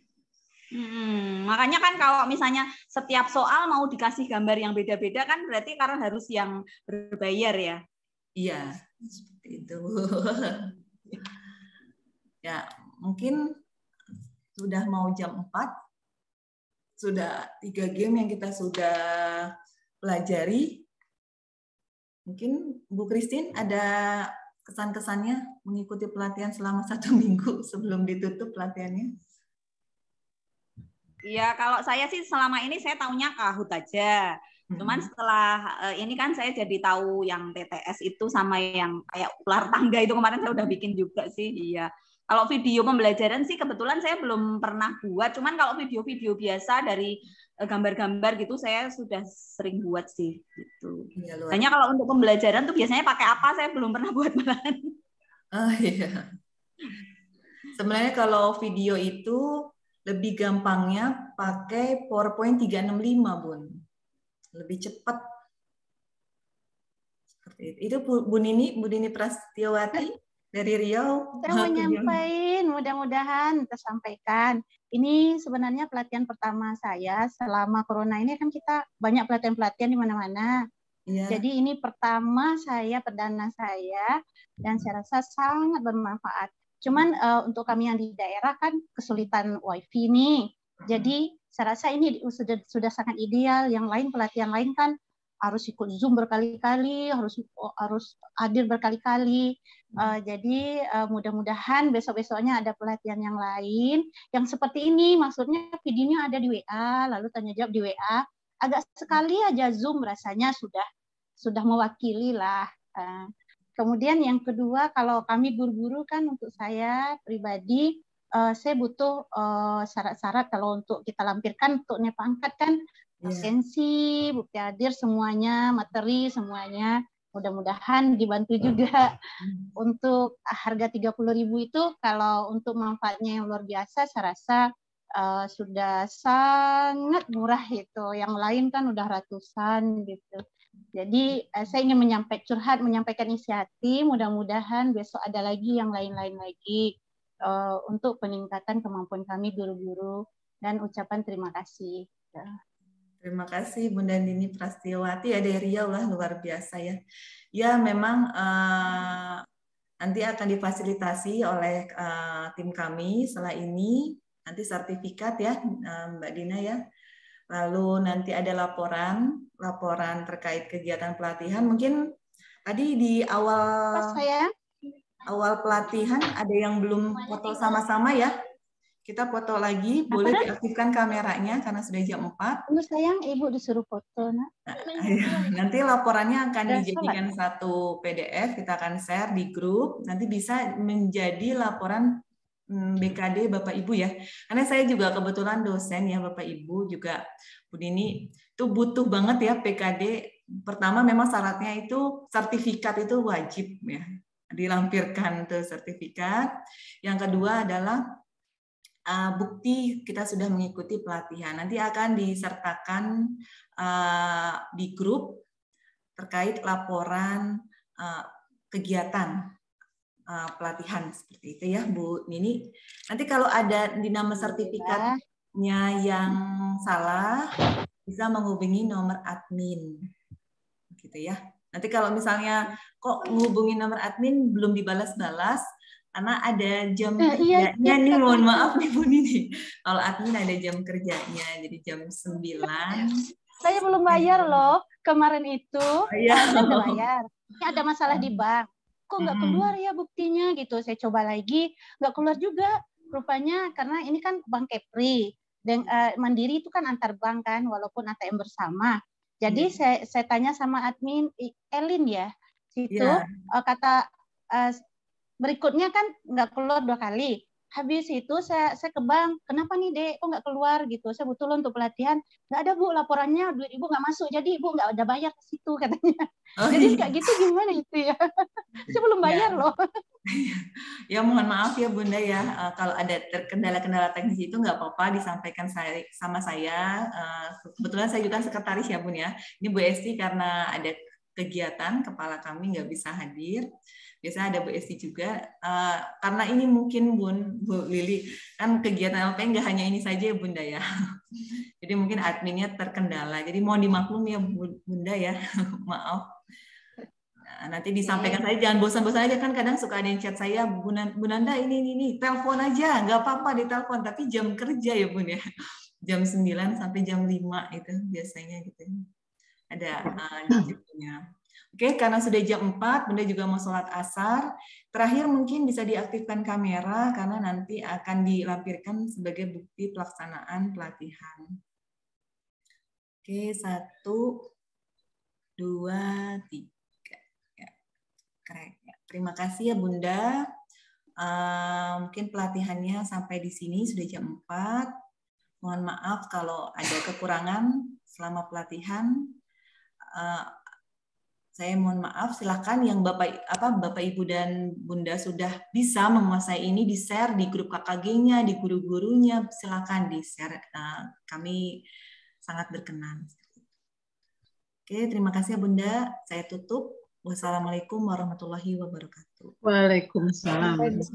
Makanya kan kalau misalnya setiap soal mau dikasih gambar yang beda-beda kan berarti karena harus yang berbayar ya. Iya, seperti itu. Ya, mungkin sudah mau jam 4. Sudah 3 game yang kita sudah pelajari. Mungkin Bu Christine ada kesan-kesannya mengikuti pelatihan selama 1 minggu sebelum ditutup pelatihannya? Iya, kalau saya sih selama ini saya taunya Kahoot aja. Cuman setelah ini kan saya jadi tahu yang TTS itu sama yang kayak ular tangga itu kemarin saya udah bikin juga sih. Iya. Kalau video pembelajaran sih kebetulan saya belum pernah buat. Cuman kalau video-video biasa dari gambar-gambar gitu saya sudah sering buat sih. Gitu. Ya, hanya kalau untuk pembelajaran tuh biasanya pakai apa saya belum pernah buat malahan. Oh iya. Sebenarnya kalau video itu lebih gampangnya pakai PowerPoint 365, Bun. Lebih cepat. Seperti itu. Itu Bu Nini Prastiawati dari Riau. Saya mau nyampaikan, mudah-mudahan tersampaikan. Ini sebenarnya pelatihan pertama saya selama Corona ini kan kita banyak pelatihan-pelatihan di mana-mana. Ya. Jadi ini perdana saya, dan saya rasa sangat bermanfaat. Cuman untuk kami yang di daerah kan kesulitan wifi nih. Jadi saya rasa ini sudah sangat ideal. Yang lain pelatihan lain kan harus ikut Zoom berkali-kali, harus hadir berkali-kali. Jadi mudah-mudahan besok-besoknya ada pelatihan yang lain yang seperti ini. Maksudnya videonya ada di WA, lalu tanya jawab di WA. Agak sekali aja Zoom rasanya sudah mewakili lah. Kemudian yang kedua, kalau kami guru-guru kan untuk saya pribadi, saya butuh syarat-syarat kalau untuk kita lampirkan untuk NEP angkat kan, absensi, bukti hadir semuanya, materi semuanya. Mudah-mudahan dibantu juga. Untuk harga 30.000 itu kalau untuk manfaatnya yang luar biasa, saya rasa sudah sangat murah itu. Yang lain kan udah ratusan gitu. Jadi saya ingin menyampaikan isi hati, mudah-mudahan besok ada lagi yang lain-lain lagi untuk peningkatan kemampuan kami guru-guru, dan ucapan terima kasih. Terima kasih Bunda Nini Prastiawati ya dari Riau lah, luar biasa ya. Ya memang nanti akan difasilitasi oleh tim kami setelah ini, nanti sertifikat ya Mbak Dina ya. Lalu nanti ada laporan terkait kegiatan pelatihan. Mungkin tadi di awal pelatihan ada yang belum foto sama-sama ya. Kita foto lagi, boleh diaktifkan kameranya karena sudah jam 4. Sayang, Ibu disuruh foto, Nak. Nanti laporannya akan dijadikan satu PDF, kita akan share di grup. Nanti bisa menjadi laporan BKD Bapak Ibu ya. Karena saya juga kebetulan dosen ya Bapak Ibu, juga Bu Nini itu butuh banget ya PKD. Pertama memang syaratnya itu sertifikat itu wajib ya, dilampirkan tuh sertifikat. Yang kedua adalah bukti kita sudah mengikuti pelatihan. Nanti akan disertakan di grup terkait laporan kegiatan pelatihan seperti itu ya Bu Nini. Nanti kalau ada di nama sertifikatnya yang salah bisa menghubungi nomor admin gitu ya. Nanti kalau misalnya kok menghubungi nomor admin belum dibalas-balas karena ada jam kerjanya nih, mohon maaf nih Bu Nini. Kalau admin ada jam kerjanya, jadi jam 9. Saya belum bayar loh kemarin itu. Iya. Saya udah bayar. ini ada masalah di bank. Kok nggak keluar ya buktinya gitu. Saya coba lagi, nggak keluar juga. Rupanya karena ini kan bank Kepri. Dan Mandiri itu kan antar bank kan, walaupun ATM bersama. Jadi saya tanya sama admin Elin ya, situ kata berikutnya kan nggak keluar 2 kali. Habis itu saya ke bank, kenapa nih Dek, kok nggak keluar gitu? Saya butuh loh untuk pelatihan. Nggak ada Bu, laporannya duit Ibu nggak masuk, jadi Ibu nggak ada bayar ke situ katanya. Jadi kayak gitu gimana itu ya? Saya belum bayar loh. Ya mohon maaf ya Bunda ya, kalau ada terkendala-kendala teknis itu nggak apa-apa disampaikan sama saya. Kebetulan saya juga sekretaris ya Bun ya. Ini Bu Esti karena ada kegiatan, kepala kami nggak bisa hadir. Biasanya ada Bu Esti juga. Karena ini mungkin Bu Lili, kan kegiatan LP nggak hanya ini saja ya Bunda ya. Jadi mungkin adminnya terkendala. Jadi mohon dimaklum ya Bunda ya, maaf. Nanti disampaikan saya, jangan bosan-bosan aja, kan kadang suka ada yang chat saya, Bu Nanda ini telepon aja, nggak apa-apa ditelepon, tapi jam kerja ya Bun ya, jam 9 sampai jam 5 itu biasanya gitu. Ada jamnya. Oke, karena sudah jam 4, Bunda juga mau sholat asar. Terakhir mungkin bisa diaktifkan kamera karena nanti akan dilampirkan sebagai bukti pelaksanaan pelatihan. Oke, 1, 2, 3. Keren. Terima kasih ya Bunda. Mungkin pelatihannya sampai di sini sudah jam 4. Mohon maaf kalau ada kekurangan selama pelatihan. Saya mohon maaf, silakan yang Bapak Ibu dan Bunda sudah bisa menguasai ini di-share di grup KKG-nya, di guru-gurunya, silakan di-share. Kami sangat berkenan. Oke, terima kasih ya Bunda. Saya tutup. Wassalamualaikum warahmatullahi wabarakatuh. Waalaikumsalam. Terima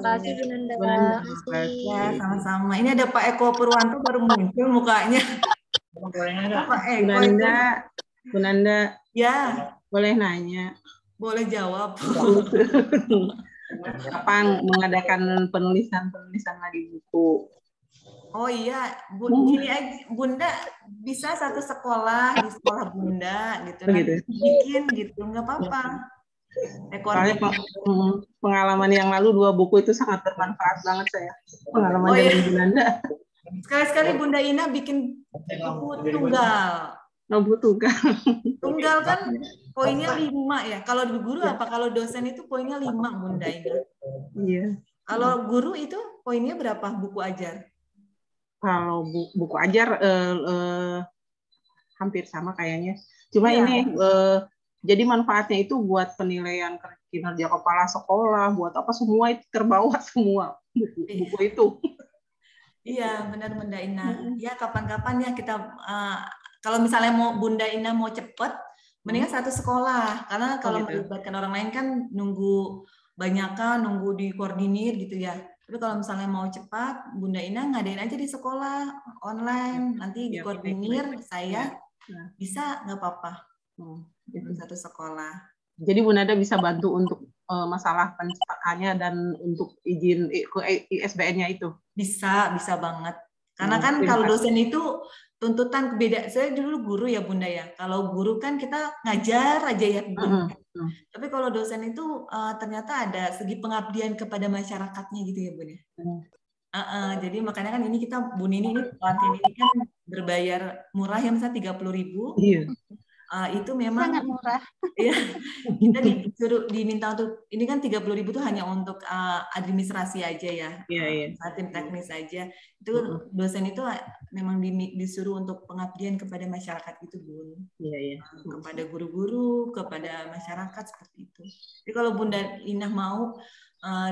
kasih Bu Nanda. Ya, sama-sama. Ini ada Pak Eko Purwanto baru muncul mukanya. Pak Eko. Bu Nanda. Ya. Boleh nanya? Boleh jawab. Kapan mengadakan penulisan lagi buku? Oh iya, gini aja, Bunda bisa satu sekolah di sekolah Bunda gitu, nanti bikin gitu, nggak apa-apa. Soalnya pengalaman yang lalu 2 buku itu sangat bermanfaat banget saya. Pengalaman dengan Bu Nanda. Sekali-sekali Bunda Ina bikin buku tunggal. Buku tunggal. Tunggal kan poinnya 5 ya. Kalau guru apa? Kalau dosen itu poinnya 5 Bunda Ina. Iya. Kalau guru itu poinnya berapa buku ajar? Kalau buku ajar hampir sama kayaknya. Cuma ini jadi manfaatnya itu buat penilaian kinerja kepala sekolah, buat apa semua itu terbawa semua buku itu. Iya, benar Bunda Ina. Ya kapan-kapan ya kita kalau misalnya mau Bunda Ina mau cepet, mendingan satu sekolah. Karena kalau melibatkan orang lain kan nunggu banyakan, nunggu dikoordinir gitu ya. Tapi kalau misalnya mau cepat, Bunda Ina ngadain aja di sekolah online, nanti dikoordinir saya bisa nggak apa-apa. Itu satu sekolah. Jadi Bu Nanda bisa bantu untuk masalah pencetakannya dan untuk izin ISBN-nya itu? Bisa banget. Karena kan kalau dosen itu tuntutan beda. Saya dulu guru ya Bunda ya. Kalau guru kan kita ngajar aja ya Bunda. Tapi kalau dosen itu ternyata ada segi pengabdian kepada masyarakatnya gitu ya Bunda. Jadi makanya kan ini kita Bu Nini ini pelatihan ini kan berbayar murah ya, misalnya 30.000. Iya. Itu memang sangat murah. Ya, kita diminta untuk ini kan 30.000 itu hanya untuk administrasi aja ya. Iya. Tim teknis saja. Itu dosen itu memang disuruh untuk pengabdian kepada masyarakat gitu, Bun. Iya. Kepada guru-guru, kepada masyarakat seperti itu. Jadi kalau Bunda Inah mau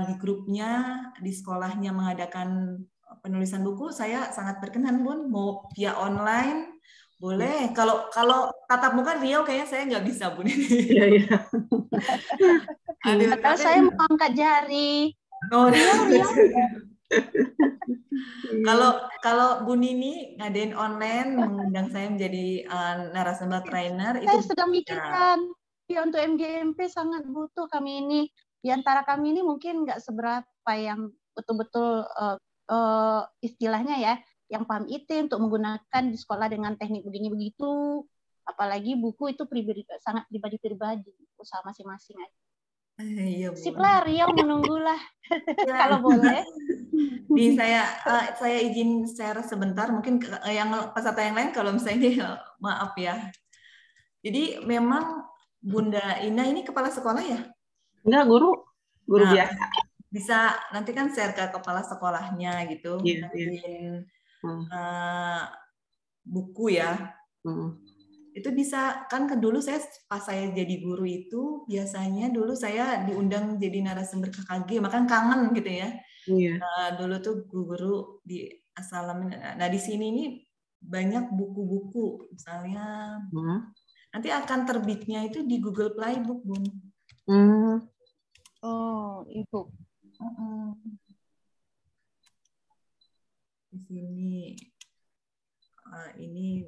di grupnya, di sekolahnya mengadakan penulisan buku, saya sangat berkenan, Bun. Mau via online boleh. Kalau tatap muka Riau kayaknya saya nggak bisa, Bun. Iya. Atau saya mau angkat jari. Oh, Riau. Kalau Bu Nini ngadain online mengundang saya menjadi narasumber trainer, saya sedang mikirkan ya untuk MGMP sangat butuh kami ini. Di antara kami ini mungkin nggak seberapa yang betul-betul istilahnya ya, yang paham IT untuk menggunakan di sekolah dengan teknik begini begitu. Apalagi buku itu sangat pribadi-pribadi, usaha masing-masing aja. Iya, Bu. Sip lah, Rio menunggulah kalau boleh. Nih saya izin share sebentar, mungkin yang peserta yang lain kalau misalnya maaf ya. Jadi memang Bunda Ina ini kepala sekolah ya? Enggak, guru biasa. Bisa nanti kan share ke kepala sekolahnya gitu, buku ya. Itu bisa kan dulu pas saya jadi guru itu biasanya dulu saya diundang jadi narasumber KKG, makanya kangen gitu ya. Dulu tuh guru di Asalam. Nah di sini ini banyak buku-buku misalnya. Nanti akan terbitnya itu di Google Playbook, Bun. Oh, e-book. Di sini. Ini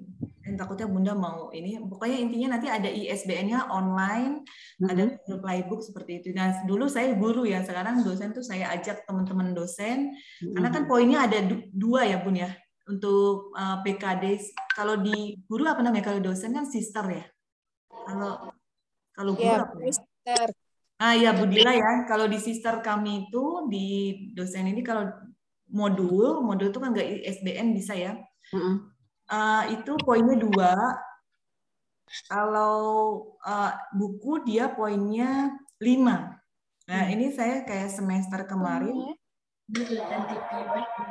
takutnya Bunda mau ini, pokoknya intinya nanti ada ISBN-nya online, ada playbook seperti itu. Nah dulu saya guru ya, sekarang dosen tuh saya ajak teman-teman dosen, karena kan poinnya ada dua ya Bun ya, untuk PKD. Kalau di guru apa namanya, kalau dosen kan sister ya, kalau guru apa ya? Sister. Ya Budila ya, kalau di sister kami itu di dosen ini kalau modul itu kan nggak ISBN bisa ya. Itu poinnya 2. Kalau buku dia poinnya 5. Nah ini saya kayak semester kemarin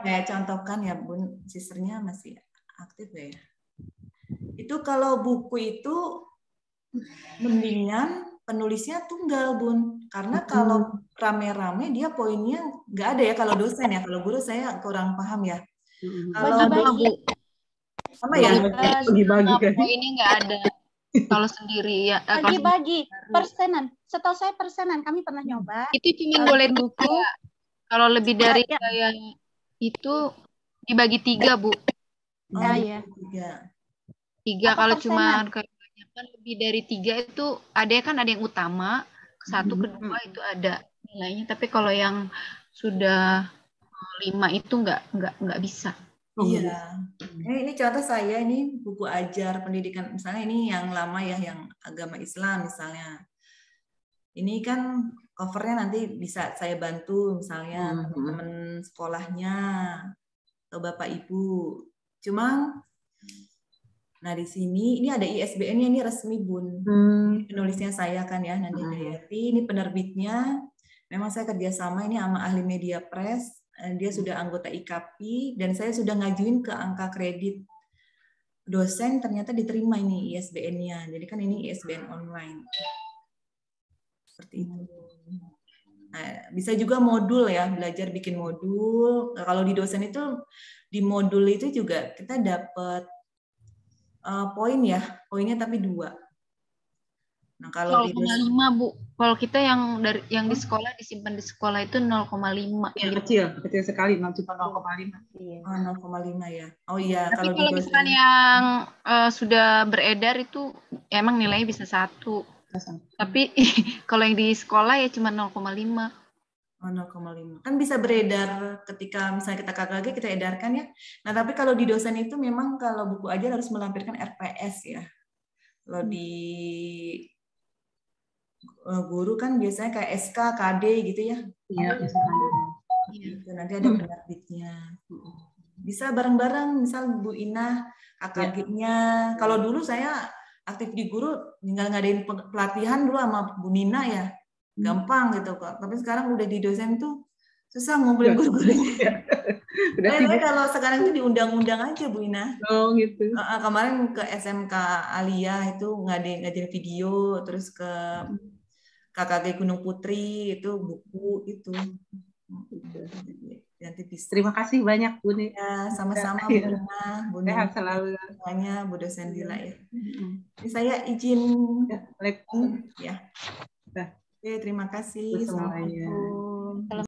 saya contohkan ya Bun, sisternya masih aktif ya. Itu kalau buku itu mendingan penulisnya tunggal Bun, karena kalau rame-rame dia poinnya nggak ada ya kalau dosen ya. Kalau guru saya kurang paham ya. Kalau sama ya, bagi-bagi kan. Ini nggak ada. Kalau sendiri ya. Bagi-bagi persenan. Setahu saya persenan, kami pernah nyoba. Itu cuma boleh buku. Kalau lebih dari kayak itu dibagi 3, Bu. Iya. 3 kalau cuma kayak kan lebih dari 3 itu ada yang utama, 1, kedua itu ada nilainya. Tapi kalau yang sudah 5 itu nggak bisa. Iya. Ini contoh saya ini buku ajar pendidikan, misalnya ini yang lama ya, yang agama Islam misalnya. Ini kan covernya nanti bisa saya bantu misalnya teman-teman sekolahnya atau Bapak Ibu. Cuma nah di sini ini ada ISBN-nya, ini resmi Bun. Penulisnya saya kan ya, Nanda Dayati. Ini penerbitnya. Memang saya kerjasama ini sama ahli media press. Dia sudah anggota IKAPI dan saya sudah ngajuin ke angka kredit dosen, ternyata diterima ini ISBN-nya. Jadi kan ini ISBN online. Seperti itu. Nah, bisa juga modul ya, belajar bikin modul. Nah, kalau di dosen itu, di modul itu juga kita dapat poin ya, poinnya tapi 2. Nah, kalau 0,5 Bu. Kalau kita yang di sekolah disimpan di sekolah itu 0,5. Kecil sekali, cuma 0,5. Oh, 0,5 ya. Oh iya, tapi kalau misalnya yang sudah beredar itu emang nilainya bisa 1. Tapi kalau yang di sekolah ya cuma 0,5. Oh, 0,5. Kan bisa beredar ketika misalnya kita KKG kita edarkan ya. Nah, tapi kalau di dosen itu memang kalau buku ajar harus melampirkan RPS ya. Kalau di guru kan biasanya kayak SK, KD gitu ya. Iya, gitu. Nanti ada penerbitnya. Bisa bareng-bareng, misal Bu Ina KKG-nya. Kalau dulu saya aktif di guru, tinggal ngadain pelatihan dulu sama Bu Nina ya. Gampang gitu kok. Tapi sekarang udah di dosen tuh susah ngumpulin guru-gurunya. Saya kalau sekarang itu diundang-undang aja Bu Ina. Oh gitu. Kemarin ke SMK Alia itu ngadain video, terus ke KKG Gunung Putri itu buku itu. Nanti bisa. Terima kasih banyak Bu. Ya, sama-sama Bu Nina, Bu Nina. Sehat selalu. Semuanya Bu dosen Dila ya. Ini saya izin ya. Oke, terima kasih. Semuanya.